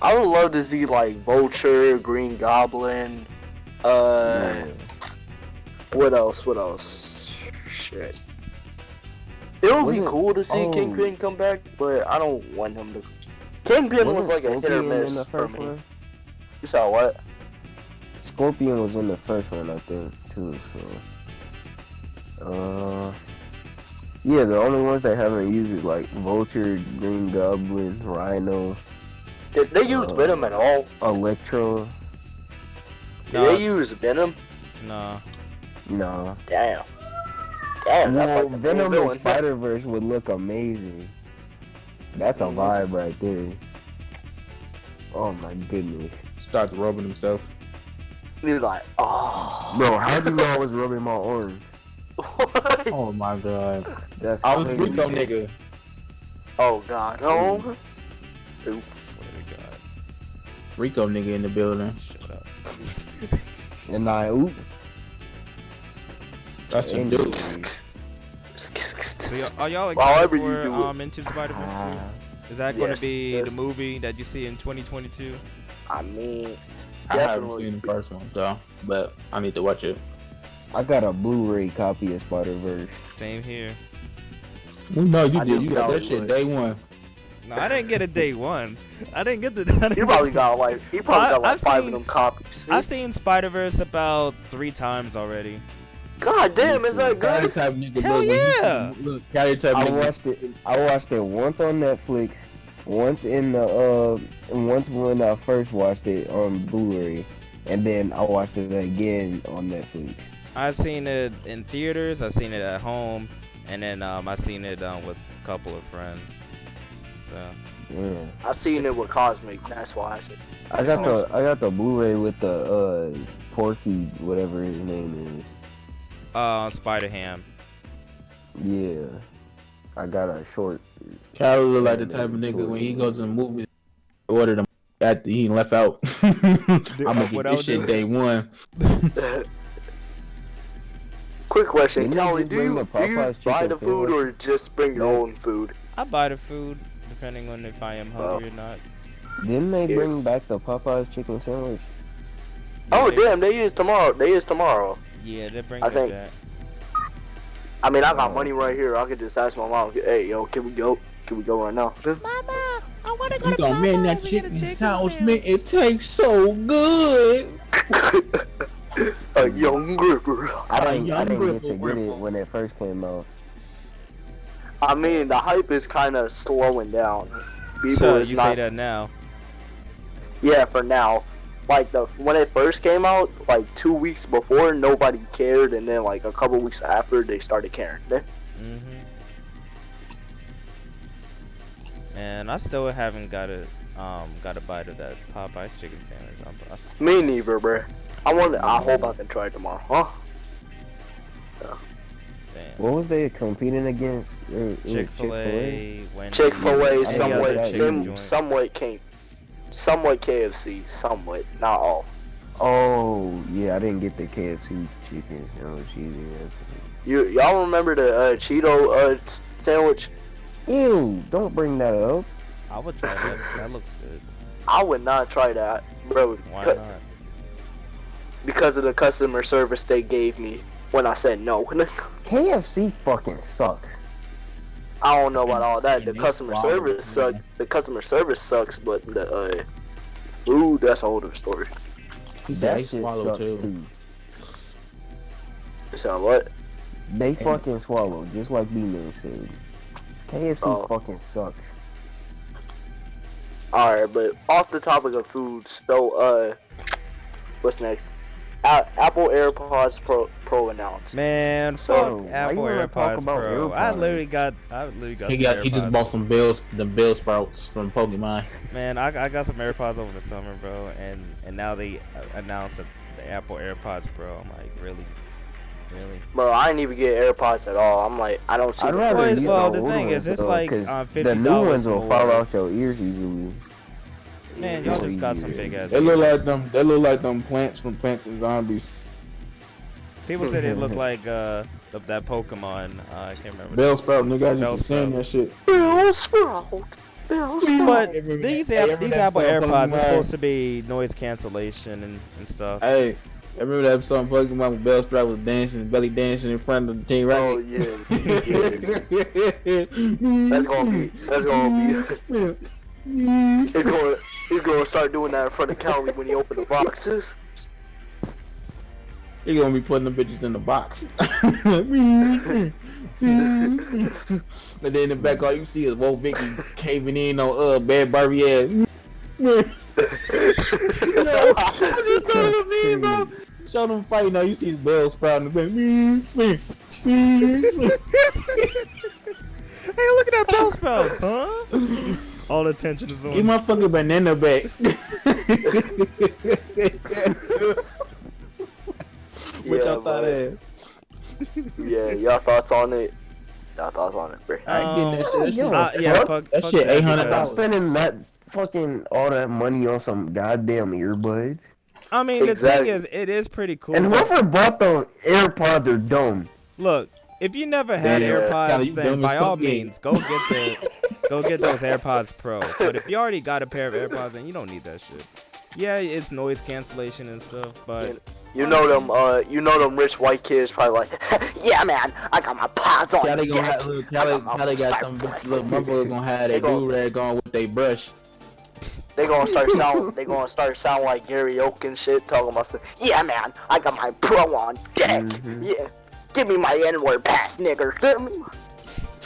I would love to see like Vulture, Green Goblin. Yeah. What else? Shit. It would be Wasn't- cool to see oh. Kingpin come back, but I don't want him to. Kingpin was Wasn't like a hit or Scorpion miss in the for first me. one? You saw what? Scorpion was in the first one, I think, too. So, yeah, the only ones that haven't used is like Vulture, Green Goblin, Rhino, Did they use Venom at all? Electro. Did they use Venom? No. No. Damn, that's Well, like the Venom main and villain. Spider-Verse would look amazing. That's a vibe right there. Oh my goodness. Starts rubbing himself. He's like, oh. Bro, how do you know I was rubbing my arm? What? Oh my god. That's I was crazy. Rico nigga. Oh god, no. Oops. Swear to God. Rico nigga in the building. Shut up. And That's a dude. So are y'all However excited you for do it. Into the Spider-Verse 2? Is that going Yes, to be yes. the movie that you see in 2022? I mean, I haven't definitely. seen the first one, so but I need to watch it. I got a Blu-ray copy of Spider-Verse. Same here. No, you I did. knew You got y'all that shit would. day one. No, I didn't get it day one. I didn't get the. I He didn't probably get got like I've 5 of seen- them copies. I've seen Spider-Verse about 3 times already. God damn, is that Cali good? type nigga. Hell look, when yeah. Look, Cali type I nigga. watched it once on Netflix, once once when I first watched it on Blu-ray, and then I watched it again on Netflix. I've seen it in theaters. I've seen it at home, and then I've seen it with a couple of friends. So Yeah. I seen it with Cosmic. That's why I said. I got the Blu-ray with the Porky, whatever his name Spider Ham. is. Yeah. I got a short. Cali look like the type of nigga when he goes to the movies, order them after he left out. I'm gonna get What I this would shit do? day one. Quick question, Didn't they Kelly, just do bring you the Popeyes buy chicken the food sandwich? or just bring your own food? I buy the food depending on if I am hungry or not. Didn't they Yeah. bring back the Popeyes chicken sandwich? Oh they, damn, they is tomorrow. Yeah, they bring I it think- back. I mean, I got money right here. I could just ask my mom, hey, yo, can we go? Can we go right now? Mama, I want to go You to gonna man that Popeyes and get a chicken chicken sandwich, man? sandwich. It tastes so good. A young gripper. I A didn't young get to Ripple get it Ripple. when it first came out. I mean, the hype is kind of slowing down. People So is you not. say that now. Yeah, for now. Like when it first came out, like 2 weeks before, nobody cared, and then like a couple weeks after, they started caring. And I still haven't got a bite of that Popeyes chicken sandwich. Me neither, bruh. I hope I can try it tomorrow. Huh? Damn. What was they competing against? Chick-fil-A, Wendy's. Chick-fil-A, any somewhat, other chicken joint. somewhat KFC, somewhat, not all. Oh, yeah, I didn't get the KFC chicken sandwich either. Y'all remember the Cheeto sandwich? Ew, don't bring that up. I would try that. That looks good. I would not try that, bro. Why not? Because of the customer service they gave me when I said no. KFC fucking sucks. I don't know about all that. The And they customer swallow service it, sucks. man. The customer service sucks, but the food, that's a whole other story. He said That he shit swallowed sucks too. too. So what? They fucking swallow, just like B-Man said. KFC Oh. fucking sucks. Alright, but off the topic of food, so what's next? Apple AirPods Pro announced. Man, So, fuck why Apple you wanna talk AirPods about Pro. I AirPods? literally got He some just AirPods. bought some Bell Sprouts from Pokemon. Man, I got some AirPods over the summer, bro, and now they announced the Apple AirPods Pro. I'm like, really? Bro, I didn't even get AirPods at all. I'm like, I don't see I'd the rather Well, use well, the the old thing ones, is, it's though, like, 'cause $50 the new ones will more. fall out your ears easily. Man, y'all just got some big ass. They look ears. like them. They look like them plants from Plants and Zombies. People say they look like that Pokemon. I can't remember. Bell Sprout, nigga, I just Bell be saying Sprout. that shit. Bell Sprout. Bell Sprout. But Remember these that- Apple remember that AirPods are Pokemon? supposed to be noise cancellation and stuff. Hey, I remember that song Pokemon with Bell Sprout was dancing, belly dancing in front of the Team Oh Rocket. yeah. That's gonna be. He's gonna start doing that in front of Callie when he open the boxes. He gonna be putting them bitches in the box. But then in the back, all you see is Woah Vicky caving in on Bhad Barbie ass. Yo, I just thought of me, bro. Show them fighting. Now you see his Bell Sprout in the back. Hey, look at that Bell Sprout, huh? All the attention is on. Give my fucking banana back. What y'all thought of? Yeah, y'all thoughts on it? Y'all thoughts on it, bro? I ain't getting that shit. That shit, Yeah, Fuck fuck, that fuck shit $800. I'm because- spending that fucking all that money on some goddamn earbuds. I mean, Exactly. the thing is, it is pretty cool. And but whoever bought the AirPods are dumb. look, if you never had Yeah, AirPods, Callie, you then dumb by as all fuck, yeah. means, go get those AirPods Pro. But if you already got a pair of AirPods, then you don't need that shit. Yeah, it's noise cancellation and stuff, but You know them rich white kids probably like, yeah, man, I got my paws on. Cali gonna have Cali got them little motherfuckers gonna have their do rag on with their brush. They gonna start sound like Gary Oak and shit, talking about some, yeah, man, I got my pro on deck. Yeah, give me my N-word pass, nigger. Give me.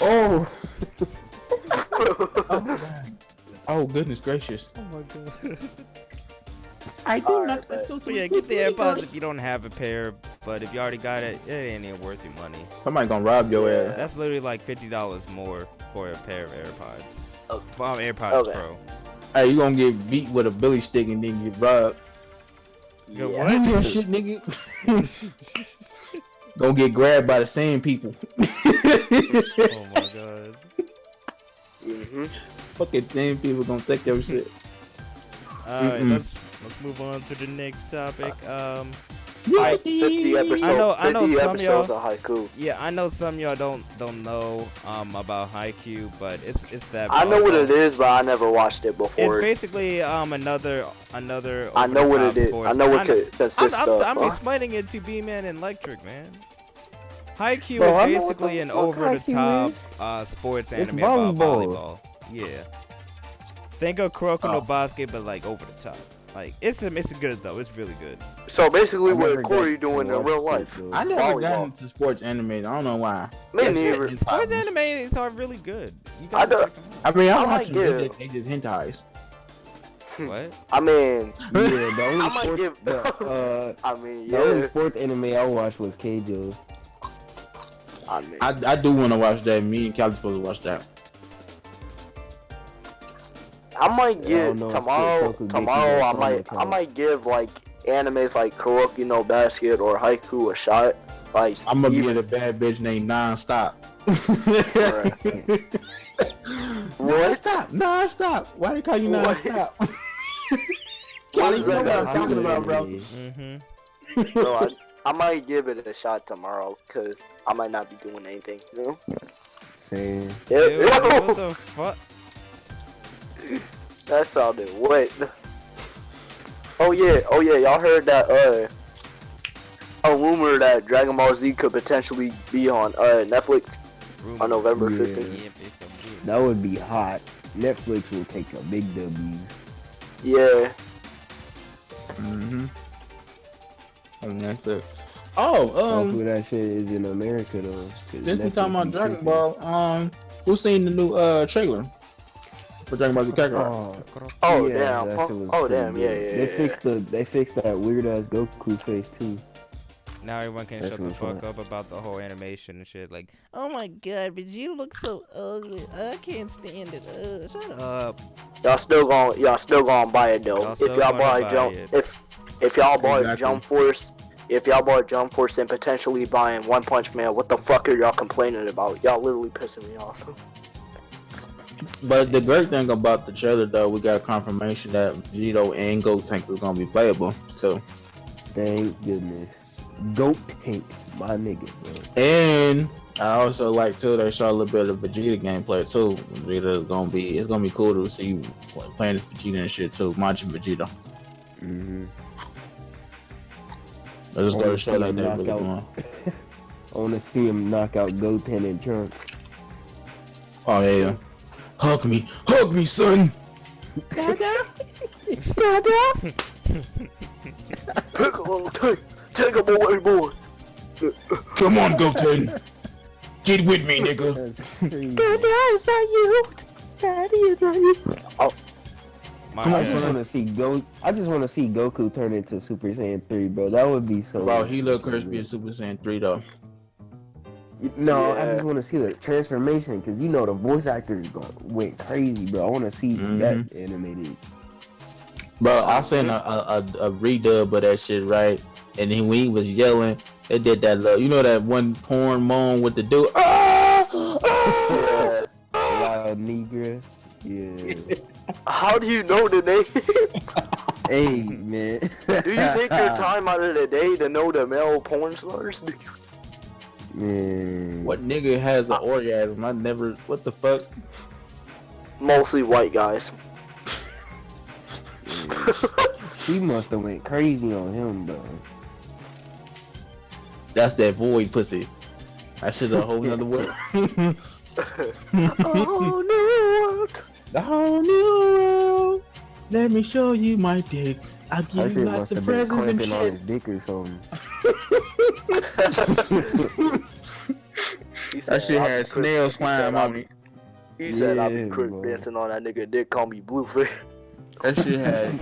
Oh. Oh goodness gracious. Oh my god. I do Alright, not. So yeah, get the AirPods if you don't have a pair, but if you already got it, it ain't even worth your money. Somebody gonna rob your ass. That's literally like $50 more for a pair of AirPods. Oh. Well, AirPods Okay. Pro. Hey, you gonna get beat with a billy stick and then get robbed. Yeah, Yeah. what? Give me that shit, nigga. Gonna get grabbed by the same people. Oh my god. Fucking same people gonna take your shit. Alright, let's move on to the next topic. 50 episodes. I know 50 some of y'all. episodes of haiku. Yeah, I know some of y'all don't know about Haikyuu, but it's that. I know what it is, but I never watched it before. It's basically another. I know what it is. sports. I know what it consists of. I'm explaining it to B-Man and Electric, man. Haikyuu Bro, I is know what basically the an fuck over-the-top Haikyuu sports It's anime about volleyball. volleyball. Yeah. Think of Kuroko no Basket, but like over the top. Like it's good though. It's really good. So basically, I what never Corey got doing to in real watch life? it, though. I never got Volleyball. into sports anime. I don't know why. Me That shit neither. is Sports hot. animes are really good. You I gotta don't- check 'em I mean, I I watch might them. give- They just hentais. out. What? I mean, Yeah, the only I might sports, give. I mean, the only yeah. sports anime I watched was Keijo. I mean, I do want to watch that. Me and Callie supposed to watch that. I might Yeah, I give don't know if tomorrow. Shokugeki Tomorrow, got I something might. to I count. might give like animes like Kuroko no Basket or Haiku a shot. Like I'm gonna be even- with a bad bitch named Nonstop. Non-stop. Why they call you What? Nonstop? Callie, you know what I'm That's talking about, bro. Mm-hmm. So I might give it a shot tomorrow because I might not be doing anything. You know? Same. What the fuck? That sounded wet. Oh yeah, y'all heard that a rumor that Dragon Ball Z could potentially be on Netflix on November Yeah. 15th. That would be hot. Netflix will take a big W. Yeah. Mm-hmm. And that's it. Oh, Hopefully that shit is in America though. 'cause since we Netflix talking about be Dragon tripping. Ball, who seen the new trailer for Dragon Ball Z Kakarot? Oh yeah, damn. that shit was Oh pretty damn. Yeah, good. yeah. They fixed that weird ass Goku face too. Now everyone can That's shut the what's fuck up. up about the whole animation and shit. Like, oh my god, Vegeta looks so ugly. I can't stand it. Shut up. Y'all still gonna buy it though. Y'all If still y'all gonna buy buy Jump, it. if y'all bought Exactly. Jump Force, if y'all bought Jump Force and potentially buying One Punch Man, what the fuck are y'all complaining about? Y'all literally pissing me off. But the great thing about the trailer, though, we got confirmation that Vegito and Gotenks is gonna be playable. So, Thank goodness. Goat tank, my nigga, bro. and I also like too they show a little bit of Vegeta gameplay too. Vegeta is gonna be cool to see playing as Vegeta and shit too, Majin Vegeta. Mm-hmm. I just wanna thought show see like him that really knock going. out- I wanna see him knock out Goten and Trunks. Oh yeah. Hug me, son. Dada. Piccolo, take him away, boy. Come on, Goten. Get with me, nigga. That's crazy. is that you? Daddy, is that you? My Come on, I just son. want to see Goku turn into Super Saiyan 3, bro. That would be so. Bro, he look crispy in Super Saiyan 3 though. No, I Yeah. just want to see the transformation because you know the voice actors went crazy, bro. I want to see that animated. Bro, I seen a redub of that shit, right? And then when he was yelling, they did that little, you know that one porn moan with the dude. Ah! Ah! Yeah. Loud Negra. Yeah. How do you know the name? Hey, man. Do you take your time out of the day to know the male porn stars? Man. What nigga has an orgasm? I never. What the fuck? Mostly white guys. She must have went crazy on him, bro. That's that void pussy. That shit a whole nother word. Oh no! The whole new world. Let me show you my dick. I'll I give you shit lots must of have been presents and clamping on shit. his dick or something. He That said, shit "I'll had be Chris-" snail he slime said, on it. He said, "I'll be Yeah, Chris bro. dancing on that nigga dick. Call me Blueface." That shit had,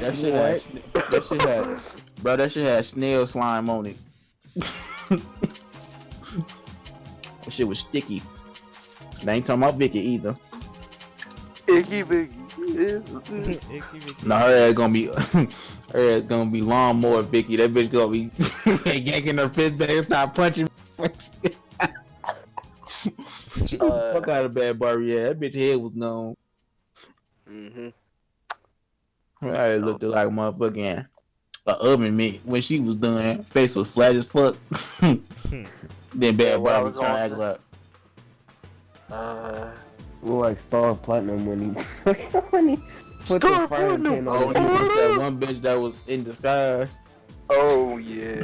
bro, that shit had snail slime on it. That shit was sticky. They ain't talking about Vicky either. Icky Vicky. Icky Vicky. No, her ass gonna be, her ass gonna be lawnmower Vicky. That bitch gonna be yanking her fist back and start punching. Fuck out of Bhad Bhabie. Yeah, that bitch head was gone. Mm-hmm. I looked like a motherfucking oven mitt when she was done. Face was flat as fuck. Then Bhad what I Bhabie was trying to gonna act like. Look like Star Platinum when he when he put the Star frying Platinum. pan Oh, on he his was that one bitch that was in disguise. Oh yeah.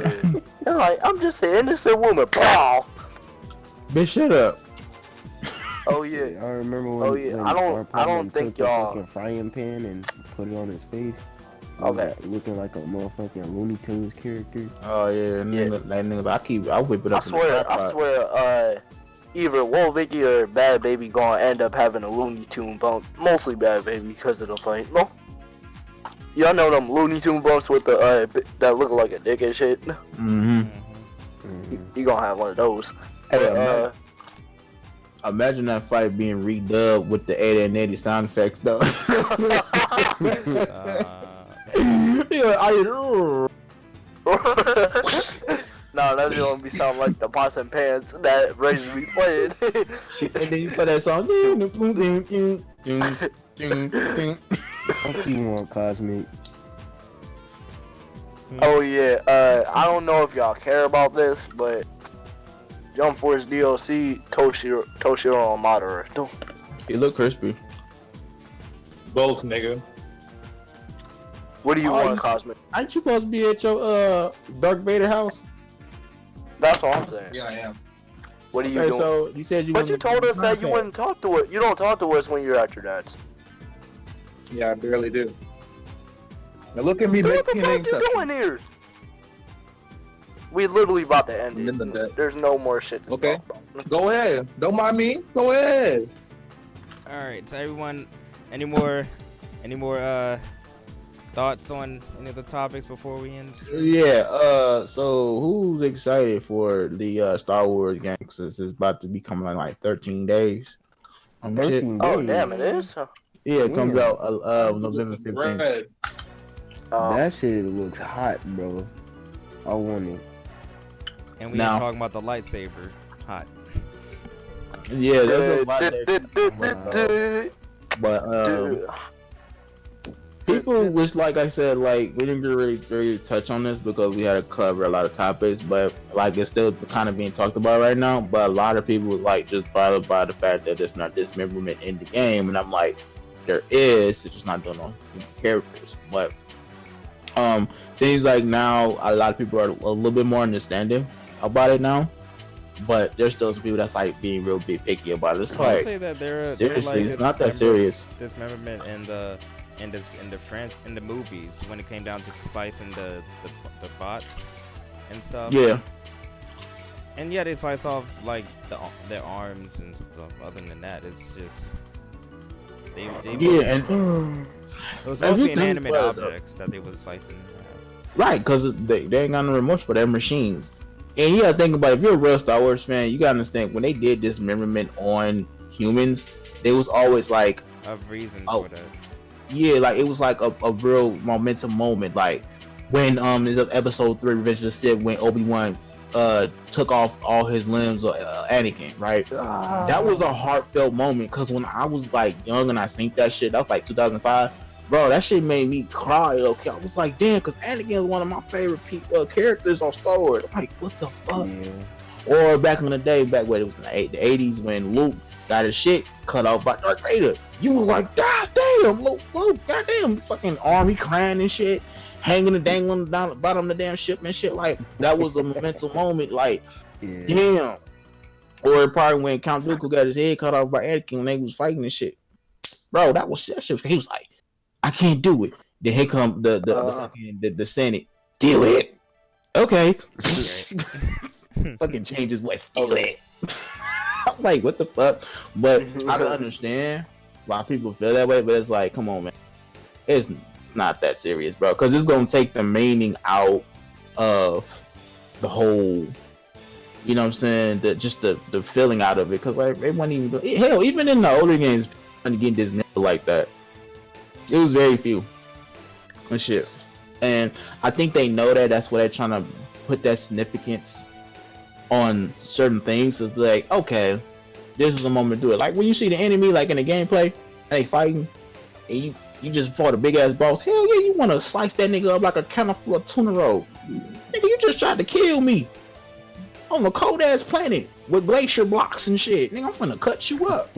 They're like, I'm just an innocent woman. Pow. Bitch, shut up. Oh yeah. I remember when, Oh, yeah. when I don't- Star I don't Platinum think took y'all- the fucking frying pan and put it on his face. Okay. Looking like a motherfucking Looney Tunes character. Oh yeah, nigga, that nigga. I whip it I up in the crock I pot. swear, either Woah Vicky or Bhad Bhabie gonna end up having a Looney Tune bump. Mostly Bhad Bhabie because of the fight. No. Y'all know them Looney Tune bumps with the that look like a dick and shit. Mm-hmm. You gonna have one of those. Hey, But, imagine that fight being redubbed with the 80 and 80 sound effects though. Yeah, nah, that's gonna be sound like the pots and pans that Razor be playing. and then you put that song. What you want, Cosmic? Oh yeah, I don't know if y'all care about this, but Jump Force DLC Toshiro Amadara. He look crispy. Both, nigga. What do you Oh, want, Cosmic? Aren't you supposed to be at your Darth Vader house? That's all I'm saying. Yeah, I am. What are you Okay, doing? so you said you. But you told us that you podcast. wouldn't talk to us. You don't talk to us when you're at your dad's. Yeah, I barely do. Now look at me Dude, what the making an fuck you exception. doing here? We literally about to end I'm in the it. debt. There's no more shit to Okay. talk about. Go ahead. Don't mind me. Go ahead. All right, so everyone, any more thoughts on any of the topics before we end? Yeah. So who's excited for the Star Wars game since it's about to be coming in like 13 days? Shit. 13 Oh days. damn, it is. Huh? Yeah, it comes Yeah. out November 15th. Red. That shit looks hot, bro. I want it. And we Now- ain't talking about the lightsaber. Hot. Yeah, there's a lot of that. But people wish, like I said, like we didn't really touch on this because we had to cover a lot of topics, but like it's still kind of being talked about right now. But a lot of people like just bothered by the fact that there's not dismemberment in the game, and I'm like, there is, it's just not done on characters. But seems like now a lot of people are a little bit more understanding about it now. But there's still some people that's like being real big picky about it. It's I would like say that they're seriously, like it's not that serious. dismemberment in the movies when it came down to slicing the bots and stuff. Yeah. And yeah, they slice off like their arms and stuff. Other than that, it's just they Yeah, and it was and you mostly think inanimate about it, objects that they was slicing. right, because they ain't got no remorse for their machines. And you gotta think about it, if you're a real Star Wars fan, you gotta understand when they did dismemberment on humans, they was always like, Of reason Oh. for that. yeah, like it was like a real momentum moment. Like when episode 3 Revenge of the Sith, when Obi-Wan took off all his limbs, Anakin, right? That was a heartfelt moment because when I was like young and I seen that shit, that was like 2005. Bro, that shit made me cry. Okay, I was like, damn, because Anakin is one of my favorite characters on Star Wars. I'm like, what the fuck? Yeah. Or back in the day, back when it was in the 80s, when Luke got his shit cut off by Darth Vader. You was like, God damn, look, goddamn, fucking army crying and shit, hanging and dangling down the bottom of the damn ship and shit. Like, that was a momental moment. Like, Yeah. damn. Or probably when Count Dooku got his head cut off by Anakin when they was fighting and shit. Bro, that shit. He was like, I can't do it. Then here come the Senate. Do it. Okay. Fucking changes what. Do it. I'm like, what the fuck? But I don't understand why people feel that way. But it's like, come on, man. It's not that serious, bro. Because it's gonna take the meaning out of the whole. You know what I'm saying? The feeling out of it. Because like it wasn't even hell. Even in the older games, trying to get this like that. It was very few and shit. And I think they know that. That's why they're trying to put that significance on certain things. It's like, okay, this is the moment to do it. Like when you see the enemy, like in the gameplay, and they fighting, and you just fought a big ass boss. Hell yeah, you want to slice that nigga up like a can full of tuna roll. Nigga, you just tried to kill me on a cold ass planet with glacier blocks and shit. Nigga, I'm gonna cut you up.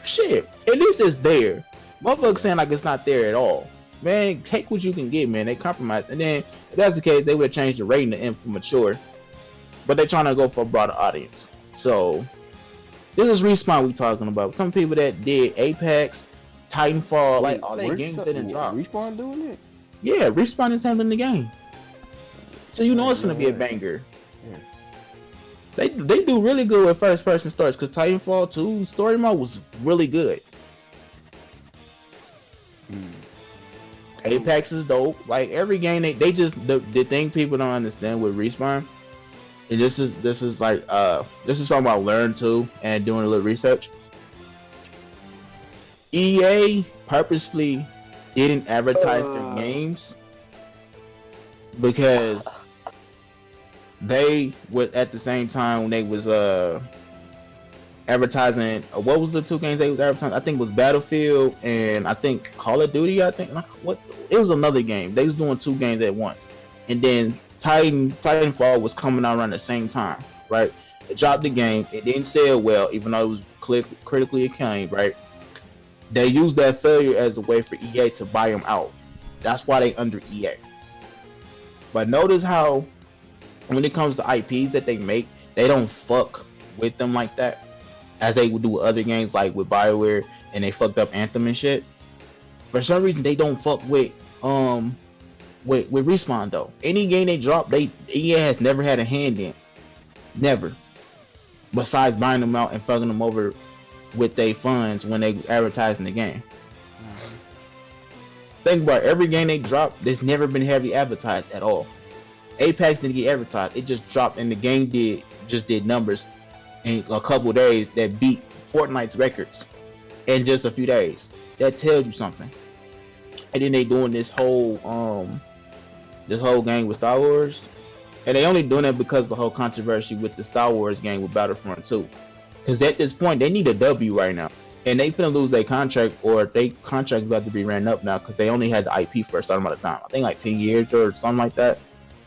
Shit, at least it's there. Motherfuckers saying like it's not there at all. Man, take what you can get, man. They compromise. And then, if that's the case, they would have changed the rating to M for mature. But they're trying to go for a broader audience. So, this is Respawn we talking about. Some people that did Apex, Titanfall, like all their games didn't drop. Respawn doing it? Yeah, Respawn is handling the game. So you know it's gonna be a banger. Yeah. They do really good with first person stories because Titanfall 2 story mode was really good. Apex is dope. Like every game they just the thing people don't understand with Respawn. And this is like this is something I learned too and doing a little research. EA purposely didn't advertise their games because they would at the same time when they was advertising what was the two games they was advertising? I think it was Battlefield and I think Call of Duty. I think what it was another game. They was doing two games at once, and then Titanfall was coming out around the same time, right? They dropped the game. It didn't sell well, even though it was critically acclaimed, right? They used that failure as a way for EA to buy them out. That's why they under EA. But notice how when it comes to IPs that they make, they don't fuck with them like that, as they would do with other games like with BioWare and they fucked up Anthem and shit. For some reason, they don't fuck with Respawn though. Any game they drop, EA has never had a hand in, never. Besides buying them out and fucking them over with their funds when they was advertising the game. Think about it, every game they drop, there's never been heavily advertised at all. Apex didn't get advertised; it just dropped, and the game did numbers in a couple of days that beat Fortnite's records in just a few days. That tells you something. And then they doing this whole game with Star Wars, and they only doing it because of the whole controversy with the Star Wars game with Battlefront 2. Because at this point, they need a W right now, and they finna lose their contract, or their contract's about to be ran up now because they only had the IP for a certain amount of time. I think like 10 years or something like that.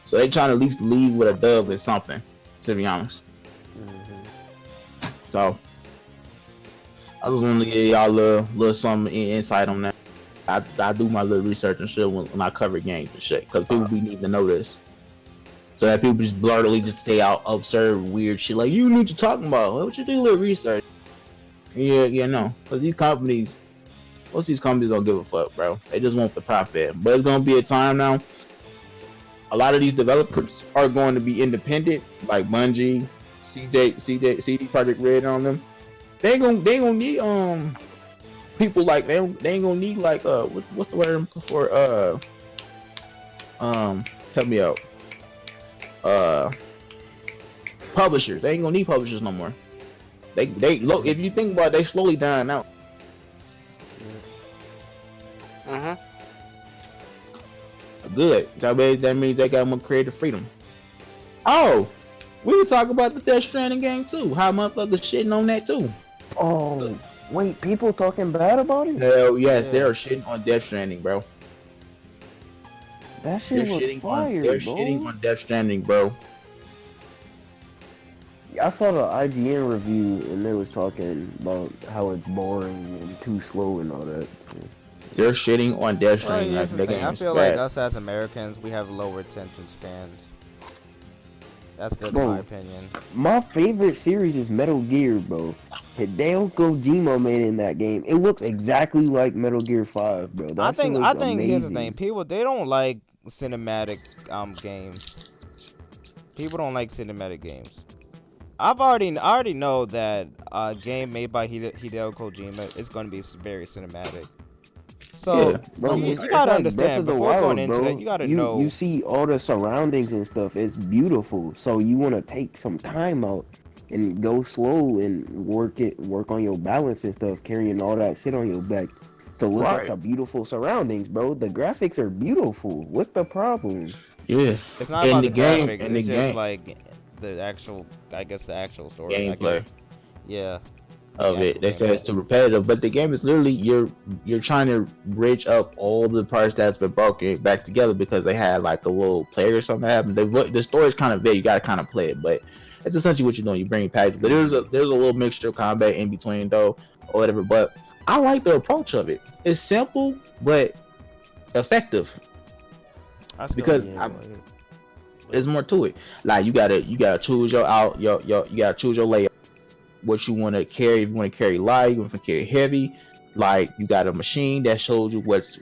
So they trying to at least leave with a dub or something, to be honest. So I just want to give y'all a little something insight on that. I do my little research and shit when I cover games and shit, because people be needing to know this. So that people just blurtily just say out absurd weird shit like, you need to talk about what you do a little research. Yeah, no. Because these companies, most of these companies don't give a fuck, bro. They just want the profit. But it's gonna be a time now. A lot of these developers are going to be independent, like Bungie, CD Projekt Red on them. They ain't gonna need people like they ain't gonna need like what's the word for help me out, publishers. They ain't gonna need publishers no more. They look, if you think about it, they slowly dying out. Good. That means they got more creative freedom. Oh, we were talking about the Death Stranding game too. How motherfuckers shitting on that too. Oh, wait, people talking bad about it? Hell yes, they are shitting on Death Stranding, bro. That shit was fire, they're bro. shitting on Death Stranding, bro. I saw the IGN review and they was talking about how it's boring and too slow and all that. They're shitting on Death Well, Stranding like here's the the thing. I game's feel like bad. us as Americans, we have low attention spans. That's just Bro. my opinion. My favorite series is Metal Gear, bro. Hideo Kojima made in that game. It looks exactly like Metal Gear 5, bro. That shit looks I think here's the thing. amazing. People they don't like cinematic games. People don't like cinematic games. I already know that a game made by Hideo Kojima is going to be very cinematic. So Yeah, Bro, you it's gotta like Breath understand of the before going Wild, into that. bro. You gotta You know. see all the surroundings and stuff. It's beautiful. So you want to take some time out and go slow and work on your balance and stuff, carrying all that shit on your back to look at right. the beautiful surroundings, bro. The graphics are beautiful. What's the problem? Yeah. It's not In about the the game, graphics. in the It's just game, like the actual. I guess the actual story. gameplay Yeah. of The it. actual They say it's gameplay. too repetitive, but the game is literally you're trying to bridge up all the parts that's been broken back together because they had like a little play or something that happened. The story's kind of vague. You gotta kind of play it, but it's essentially what you're doing. You bring it back, but there's a little mixture of combat in between though, or whatever. But I like the approach of it. It's simple but effective I still because need to Yeah. play it. there's more to it. Like you gotta choose your you gotta choose your layout. What you want to carry. If you want to carry light, you want to carry heavy. Like you got a machine that shows you what's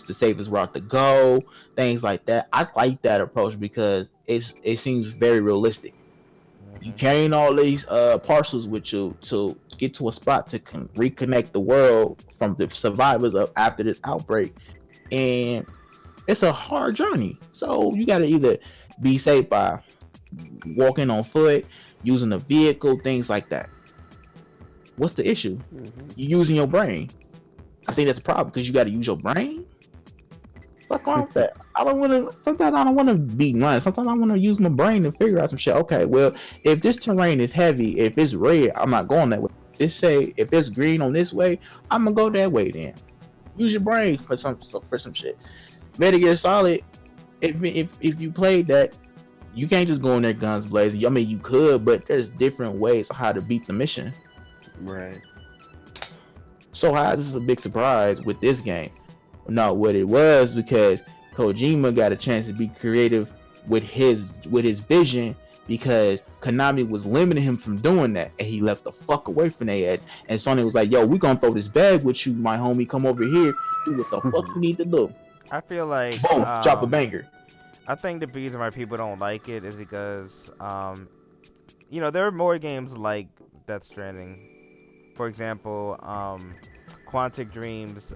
the safest route to go, things like that. I like that approach because it seems very realistic. You carrying all these parcels with you to get to a spot to reconnect the world from the survivors of after this outbreak, and it's a hard journey. So you got to either be safe by walking on foot, using a vehicle, things like that. What's the issue? You're using your brain. I think that's a problem because you got to use your brain. Fuck wrong with that? I don't want to. Sometimes I don't want to be nice. Sometimes I want to use my brain to figure out some shit. Okay, well, if this terrain is heavy, if it's red, I'm not going that way. Just say if it's green on this way, I'm gonna go that way. Then use your brain for some shit. Metal Gear Solid. If you played that, you can't just go in there guns blazing. I mean, you could, but there's different ways of how to beat the mission. Right. So how this is a big surprise with this game. No, what it was because Kojima got a chance to be creative with his vision because Konami was limiting him from doing that, and he left the fuck away from their ass. And Sony was like, "Yo, we gonna throw this bag with you, my homie. Come over here, do what the fuck you need to do." I feel like Boom, drop a banger. I think the reason why people don't like it is because there are more games like Death Stranding. For example, Quantic Dreams,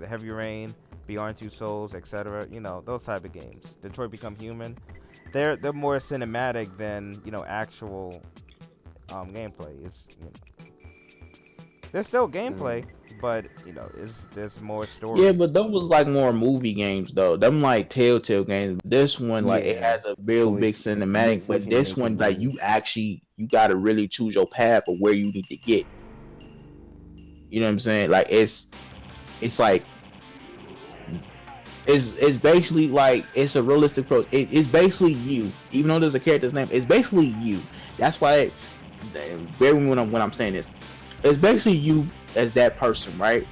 Heavy Rain, Beyond Two Souls, etc. Those type of games. Detroit Become Human. They're more cinematic than actual gameplay. It's there's still gameplay, but there's more story. Yeah, but them was like more movie games though. Them like Telltale games. This one like it has a real So big it's cinematic, but this one like making you gotta really choose your path of where you need to get. You know what I'm saying? Like it's like it's basically like it's a realistic approach. It's basically you, even though there's a character's name. It's basically you. That's why. Bear with me when I'm saying this. It's basically you as that person, right?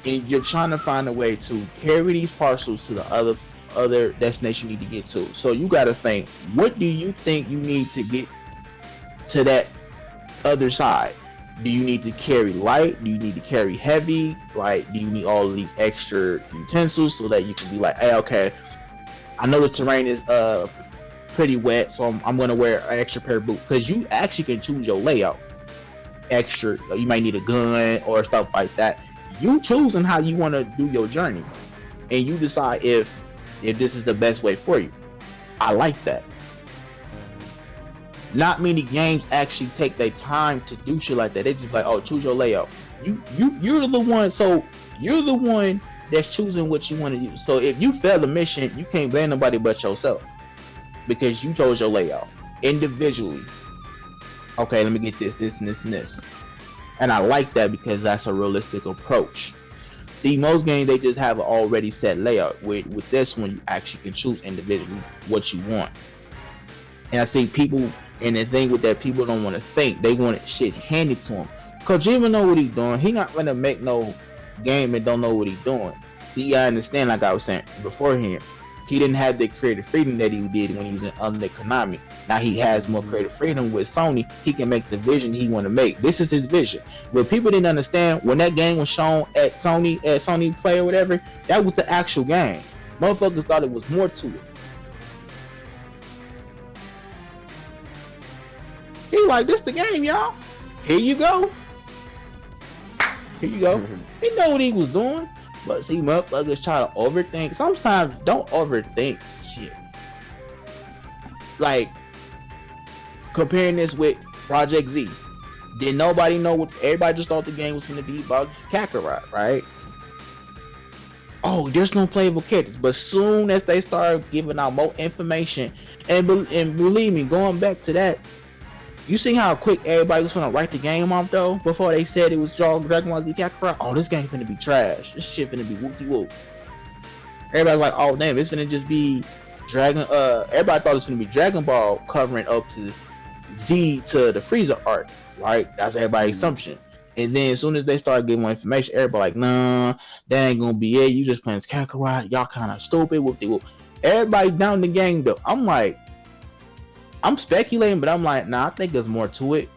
And you're trying to find a way to carry these parcels to the other destination you need to get to. So you got to think, what do you think you need to get to that other side? Do you need to carry light? Do you need to carry heavy? Like, do you need all of these extra utensils so that you can be like, hey, okay, I know the terrain is pretty wet, so I'm gonna wear an extra pair of boots, because you actually can choose your layout. Extra, you might need a gun or stuff like that. You choosing how you want to do your journey, and you decide if this is the best way for you. I like that. Not many games actually take their time to do shit like that. They just like, oh, choose your layout. You're the one. So you're the one that's choosing what you want to do. So if you fail the mission, you can't blame nobody but yourself, because you chose your layout individually. Okay, let me get this, and this. And I like that because that's a realistic approach. See, most games, they just have an already set layout. With this one, you actually can choose individually what you want. And I see people And the thing with that, people don't want to think. They want shit handed to him. Kojima know what he doing. He not gonna make no game and don't know what he doing. See, I understand, like I was saying beforehand. He didn't have the creative freedom that he did when he was under Konami. Now he has more creative freedom with Sony. He can make the vision he want to make. This is his vision. But people didn't understand when that game was shown at Sony Play or whatever, that was the actual game. Motherfuckers thought it was more to it. He like, this the game, y'all. Here you go. Here you go. He know what he was doing. But see, motherfuckers try to overthink. Sometimes don't overthink shit. Like, comparing this with Project Z. Did nobody know what, everybody just thought the game was gonna be about Kakarot, right? Oh, there's no playable characters. But soon as they start giving out more information, and believe me, going back to that, you see how quick everybody was gonna write the game off though before they said it was Dragon Ball Z Kakarot? Oh, this game finna be trash. This shit finna be whoop-de-whoop. Everybody's like, oh damn, it's finna just be everybody thought it was gonna be Dragon Ball covering up to Z to the Frieza arc, right? That's everybody's assumption. And then as soon as they start getting more information, everybody like, nah, that ain't gonna be it. You just playing Kakarot, y'all kinda stupid, whoop-de-whoop. Everybody down the game though. I'm speculating, but I'm like, nah, I think there's more to it.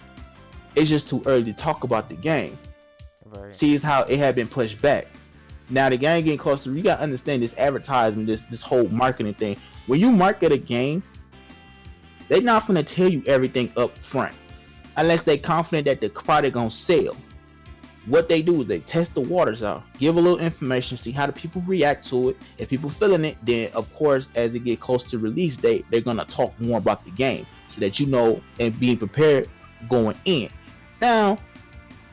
It's just too early to talk about the game. Right. See, it's how it had been pushed back. Now the game getting closer. You gotta understand this advertisement, this whole marketing thing. When you market a game, they're not gonna tell you everything up front, unless they're confident that the product gonna sell. What they do is they test the waters out, give a little information, see how the people react to it. If people feeling it, then of course, as it get close to release date, they're gonna talk more about the game so that you know and being prepared going in. Now,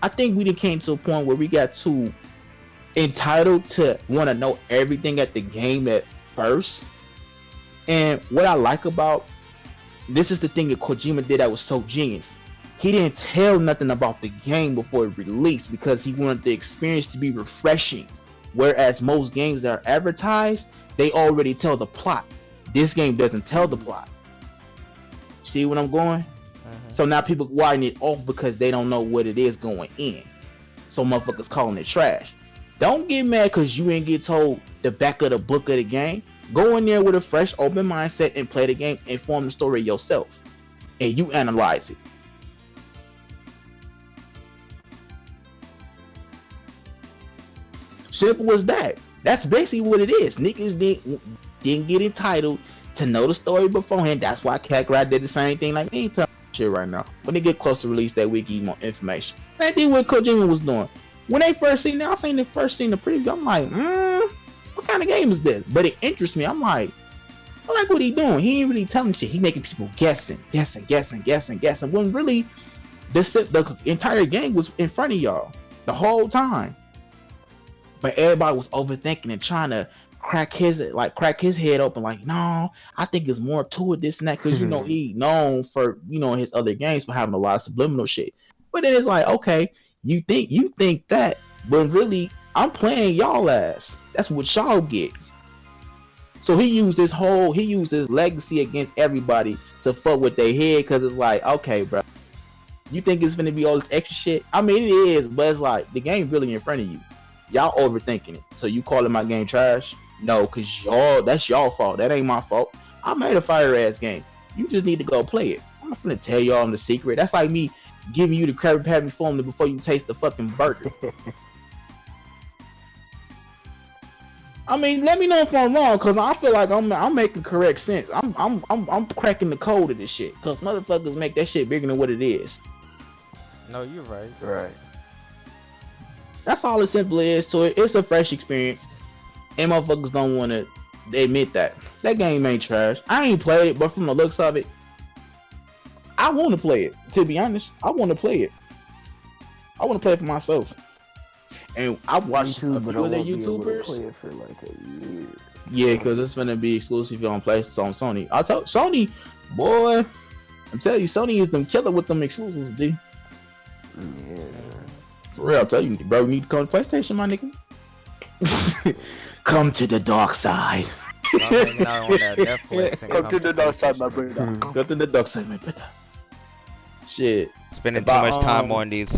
I think we done came to a point where we got too entitled to want to know everything at the game at first. And what I like about this is the thing that Kojima did that was so genius. He didn't tell nothing about the game before it released because he wanted the experience to be refreshing. Whereas most games that are advertised, they already tell the plot. This game doesn't tell the plot. See what I'm going? So now people writing it off because they don't know what it is going in. So motherfuckers calling it trash. Don't get mad because you ain't get told the back of the book of the game. Go in there with a fresh, open mindset and play the game and form the story yourself. And you analyze it. Simple as that. That's basically what it is. Niggas didn't get entitled to know the story beforehand. That's why Kakarot did the same thing. Like, ain't telling shit right now. When they get close to release that week, give more information. That thing what Kojima was doing. When they first seen it, I seen the preview. I'm like, what kind of game is this? But it interests me. I'm like, I like what he doing. He ain't really telling shit. He making people guessing. When really, the entire game was in front of y'all the whole time. But everybody was overthinking and trying to crack his head open. Like, no, I think there's more to it, this and that. Because, you know, he known for, you know, his other games for having a lot of subliminal shit. But then it's like, okay, you think that. But really, I'm playing y'all ass. That's what y'all get. So he used his legacy against everybody to fuck with their head. Because it's like, okay, bro. You think it's gonna be all this extra shit? I mean, it is. But it's like, the game's really in front of you. Y'all overthinking it. So you calling my game trash? No, cause that's y'all fault. That ain't my fault. I made a fire ass game. You just need to go play it. I'm not gonna tell y'all the secret. That's like me giving you the Krabby Patty formula before you taste the fucking burger. I mean, let me know if I'm wrong, cause I feel like I'm making correct sense. I'm cracking the code of this shit, cause motherfuckers make that shit bigger than what it is. No, you're right. Right. That's all it simply is to it. It's a fresh experience. And motherfuckers don't want to admit that. That game ain't trash. I ain't played it, but from the looks of it, I want to play it. To be honest, I want to play it. I want to play it for myself. And I've watched a few of the YouTubers. Play it for like a year. Yeah, because it's gonna be exclusive on PlayStation, on Sony. I told Sony, boy, I'm telling you, Sony is them killer with them exclusives, dude. Yeah. For real, I'll tell you, bro, you need to come to PlayStation, my nigga. Come to the dark side. I'm hanging out on that Netflix and Come to the dark side, my brother. Come to the dark side, my brother. Shit. Spending If too I, much time on these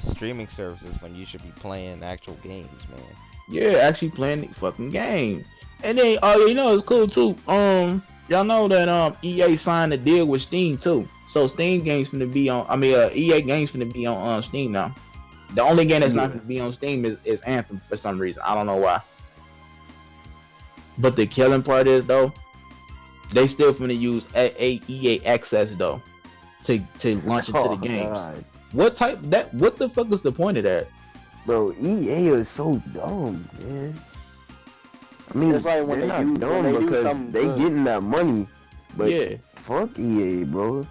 streaming services when you should be playing actual games, man. Yeah, actually playing the fucking game. And then, oh, you know, it's cool too. Y'all know that EA signed a deal with Steam too. So Steam games finna be on. EA games finna be on Steam now. The only game that's not Yeah. gonna be on Steam is Anthem for some reason. I don't know why. But the killing part is though, they still finna use a EA access though to launch into the games. God. What the fuck is the point of that? Bro, EA is so dumb, man. I mean, It's like when they're they not do- when dumb they do because something they good. getting that money. But Yeah. fuck EA, bro.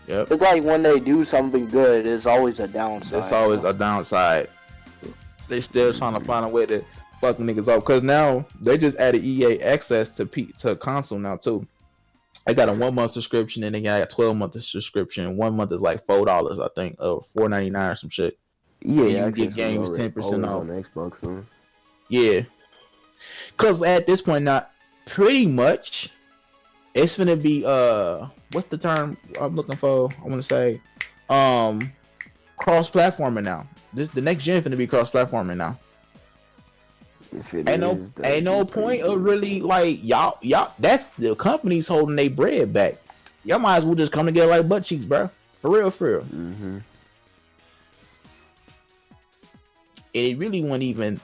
Yep. It's like when they do something good, there's always a downside. There's always a downside. They still trying to find a way to fuck niggas up because now they just added EA access to console now too. I got a 1 month subscription and they got a 12-month subscription. 1 month is like $4, I think, or $4.99 or some shit. EA And you can access get was games already 10% always off. on Xbox, man. Yeah, cause at this point now, pretty much, it's gonna be what's the term I'm looking for? I want to say, cross-platforming now. The next gen finna be cross-platforming now. If it Ain't is, no point of really like y'all. That's the companies holding their bread back. Y'all might as well just come together like butt cheeks, bro. For real, for real. Mm-hmm. It really wasn't even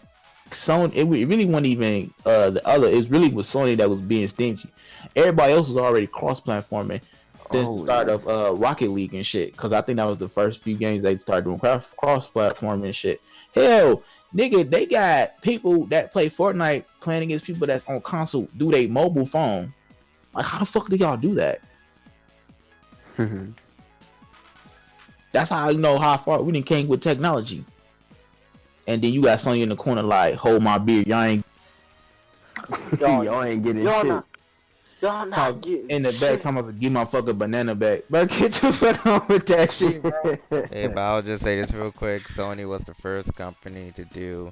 Sony. It really wasn't even the other. It really was Sony that was being stingy. Everybody else was already cross-platforming since the start of Rocket League and shit. Cause I think that was the first few games they started doing cross-platforming and shit. Hell, nigga, they got people that play Fortnite playing against people that's on console do they mobile phone. Like, how the fuck do y'all do that? That's how I know how far we done came with technology. And then you got Sony in the corner like, hold my beer, y'all ain't Y'all ain't getting Y'all shit. not, y'all not talk getting in the back shit. talking about give my fucking banana back. Bro, get the fuck on with that shit, bro. Hey, but I'll just say this real quick. Sony was the first company to do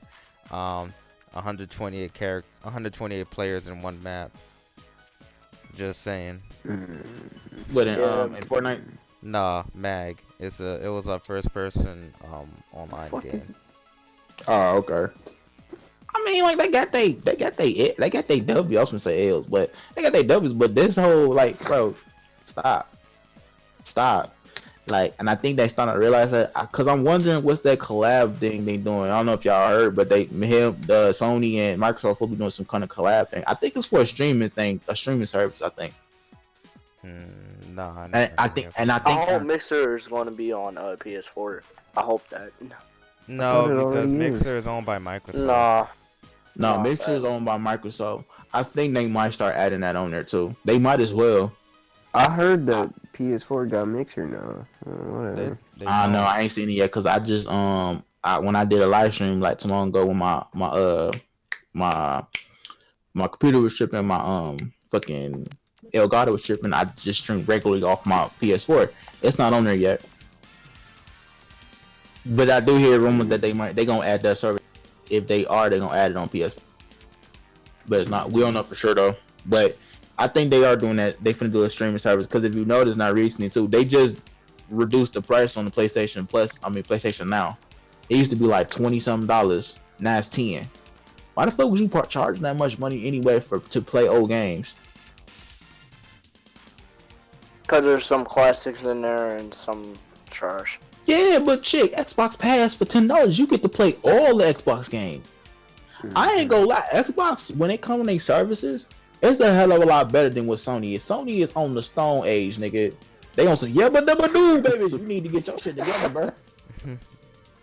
128 players in one map. Just saying. But in Fortnite, Nah, Mag. It was a first person online What game. oh, okay. I mean, like they got they W. I was gonna say L's, but they got they W's. But this whole like, bro, stop. Like, and I think they starting to realize that because I'm wondering what's that collab thing they doing. I don't know if y'all heard, but Sony and Microsoft will be doing some kind of collab thing. I think it's for a streaming service. I think. Nah. I think I hope Mixer is going to be on PS4. I hope that. No, thought it because already Mixer is owned by Microsoft. Nah. No, Nah, Mixer is owned by Microsoft. I think they might start adding that on there too. They might as well. I heard that PS4 got Mixer now. Whatever. I know I ain't seen it yet because I just when I did a live stream like too long ago when my computer was tripping, my fucking Elgato was tripping. I just streamed regularly off my PS4. It's not on there yet, but I do hear rumors that they gonna add that service. If they gonna add it on PS. But it's not. We don't know for sure though. But I think they are doing that. They finna do a streaming service because if you notice, not recently too, they just reduced the price on the PlayStation Now. It used to be like $20 something. Now it's $10. Why the fuck would you charge that much money anyway to play old games? Because there's some classics in there and some trash. Yeah, but chick, Xbox Pass for $10, you get to play all the Xbox games. I ain't gonna lie, Xbox when it comes to their services, it's a hell of a lot better than what Sony is. Sony is on the Stone Age, nigga. They on some yabba dabba doo, baby. You need to get your shit together, bro.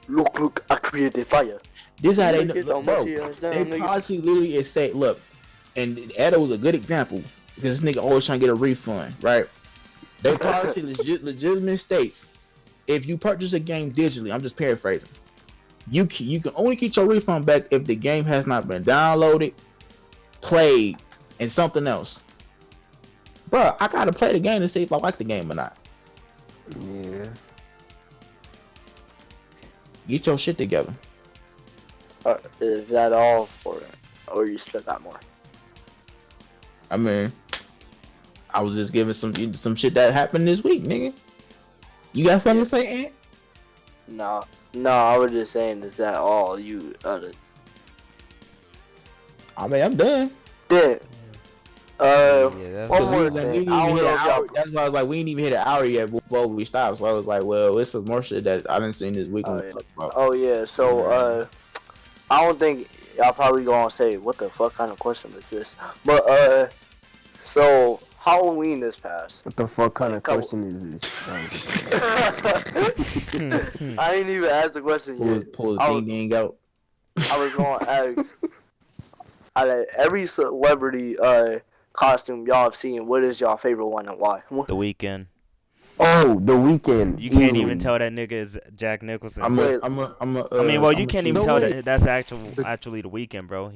Look, I created fire. This how they Look at know, how bro. much he has done, Their nigga. policy literally is say, look, and Edo was a good example because this nigga always trying to get a refund, right? Their policy legitimate states, if you purchase a game digitally, I'm just paraphrasing, you can only get your refund back if the game has not been downloaded, played, and something else. Bro, I gotta play the game to see if I like the game or not. Yeah. Get your shit together. Is that all for it? Or you still got more? I mean, I was just giving some shit that happened this week, nigga. You got something to say, Ant? No, I was just saying, is that all you other? I mean, I'm done. Then, that's one Cause more we thing. didn't I even don't hit know an if y'all. hour. That's why I was like, we ain't even hit an hour yet before we stopped. So I was like, well, it's some more shit that I didn't see this week. Oh, We yeah. talk about. Oh yeah, so I don't think y'all probably gonna say what the fuck kind of question is this, but so Halloween this past. What the fuck kind of Couple- question is this? I ain't even asked the question yet. Pull his I was- ding ding out. I was gonna ask out of every celebrity costume y'all have seen, what is y'all favorite one and why? The Weeknd. Oh, The Weeknd. You can't easily. even tell that nigga is Jack Nicholson. I'm Wait. a. I mean, well, you can't even No tell way. that that's actually The Weeknd, bro.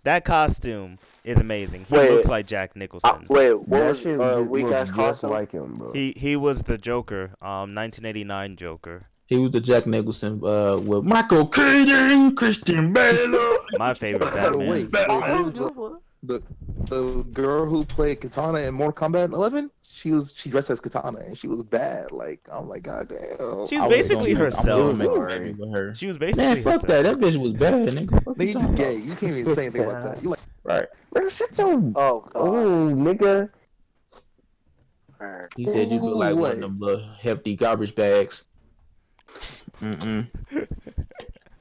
That costume is amazing. He Wait. looks like Jack Nicholson. Wait, what That was shit Weeknd's looks just costume? like him, bro. He was the Joker, 1989 Joker. He was the Jack Nicholson with Michael Keaton, Christian Bale. My favorite Oh, Batman. wait, who's the girl who played Katana in Mortal Kombat 11? She dressed as Katana and she was bad. Like, I'm like, god damn. She's I was basically gonna herself. make a Alright. baby with her. She was basically Man, fuck herself. that. That bitch was bad, nigga. Fuck Nigga, you talking gay. about? You can't even say anything about that. You like, Right. Bro, shut your Oh god. nigga. Alright. He said you look like one What? of them little hefty garbage bags.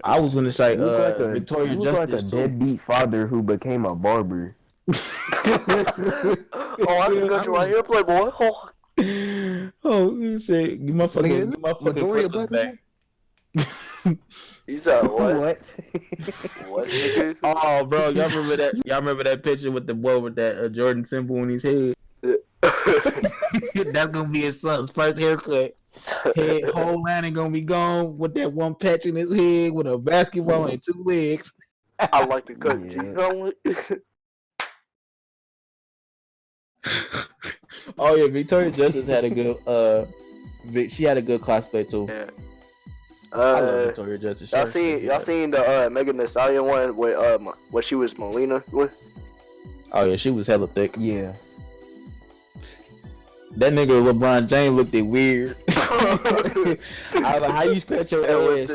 I was gonna say, You look like Victoria you look like a Justice too. deadbeat father who became a barber. Oh, I can got you right here, Playboy. Oh. Oh, you said you nigga, motherfucking, is majority of black back. You said what? What? What, nigga? Oh, bro, y'all remember that? Y'all remember that picture with the boy with that Jordan symbol on his head? That's gonna be his son's first haircut. Head whole line gonna be gone with that one patch in his head with a basketball and 2 legs. I like to cut Yeah. Oh yeah, Victoria Justice had a good she had a good cosplay too. Yeah. I love Victoria Justice. Y'all seen the Megan Thee Stallion one with what she was Melina with? Oh yeah, she was hella thick. Yeah. That nigga LeBron James looked it weird. I was like, how you scratch your ass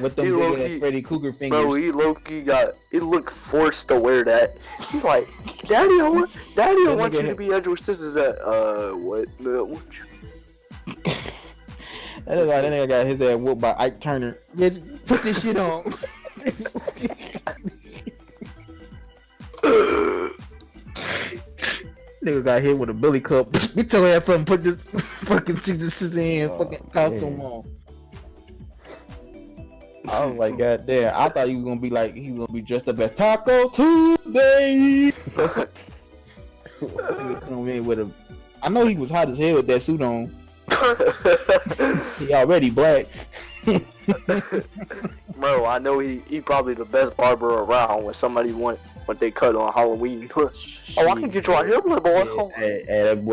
with them he big low-key- ass Freddy Cougar fingers? Bro, he low-key he looked forced to wear that. He's like, Daddy, I want you nigga to be Edward Scissors. What? No, That is like that nigga got his ass whooped by Ike Turner. Bitch, put this shit on. Nigga got hit with a billy cup. Get your ass up and put this fucking scissors in fucking costume on. I was like, god damn. I thought he was gonna be like, he was gonna be dressed up as Taco Tuesday. Nigga come in with a. I know he was hot as hell with that suit on. He already black. Bro, I know he probably the best barber around when somebody want what they cut on Halloween. Oh, I can get you right here, boy. Oh. Hey, that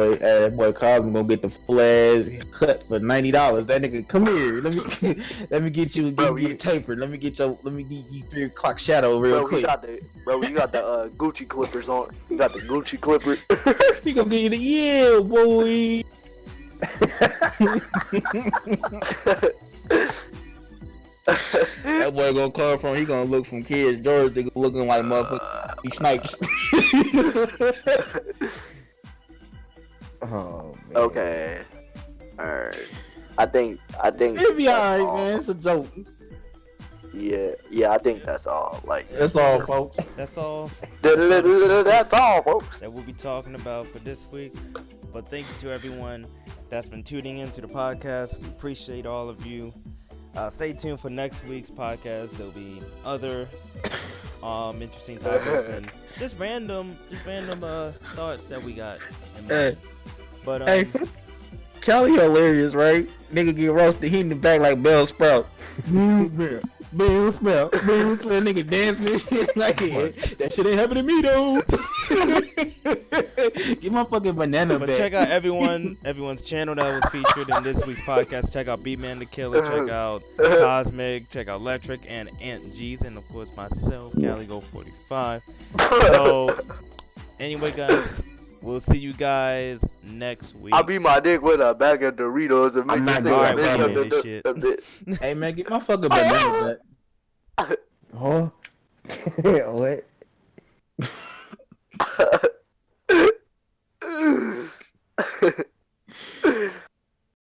boy Cosmo gonna get the full ass cut for $90. That nigga, come here. Let me get you tapered. Let me get you 3 o'clock shadow real Bro, quick. you got the Gucci clippers on. You got the Gucci clippers. He gonna get you the yeah, boy. That boy gonna come from. He gonna look from Kids George. They looking like motherfucking snipes. Oh man. Okay. Alright. I think It'll be that's alright, all. man. It's a joke. Yeah, I think that's all. Like That's all, folks. That's all that's all, folks. that we'll be talking about for this week. But thank you to everyone that's been tuning into the podcast. We appreciate all of you. Stay tuned for next week's podcast. There'll be other interesting topics and just random thoughts that we got in mind. But Hey, Kelly hilarious, right? Nigga get roasted, he in the back like Bell Sprout. Bell Sprout, nigga dancing and shit like it. That shit ain't happening to me though. Get my fucking banana But back. check out everyone's channel that was featured in this week's podcast. Check out Beatman the Killer, check out Cosmic, check out Electric and Aunt G's, and of course myself, Caligo45. So anyway guys, we'll see you guys next week. I'll be my dick with a bag of Doritos and make I'm this not thing doing a that bitch shit. a bit. Hey man, get my fucking banana back. Huh? What?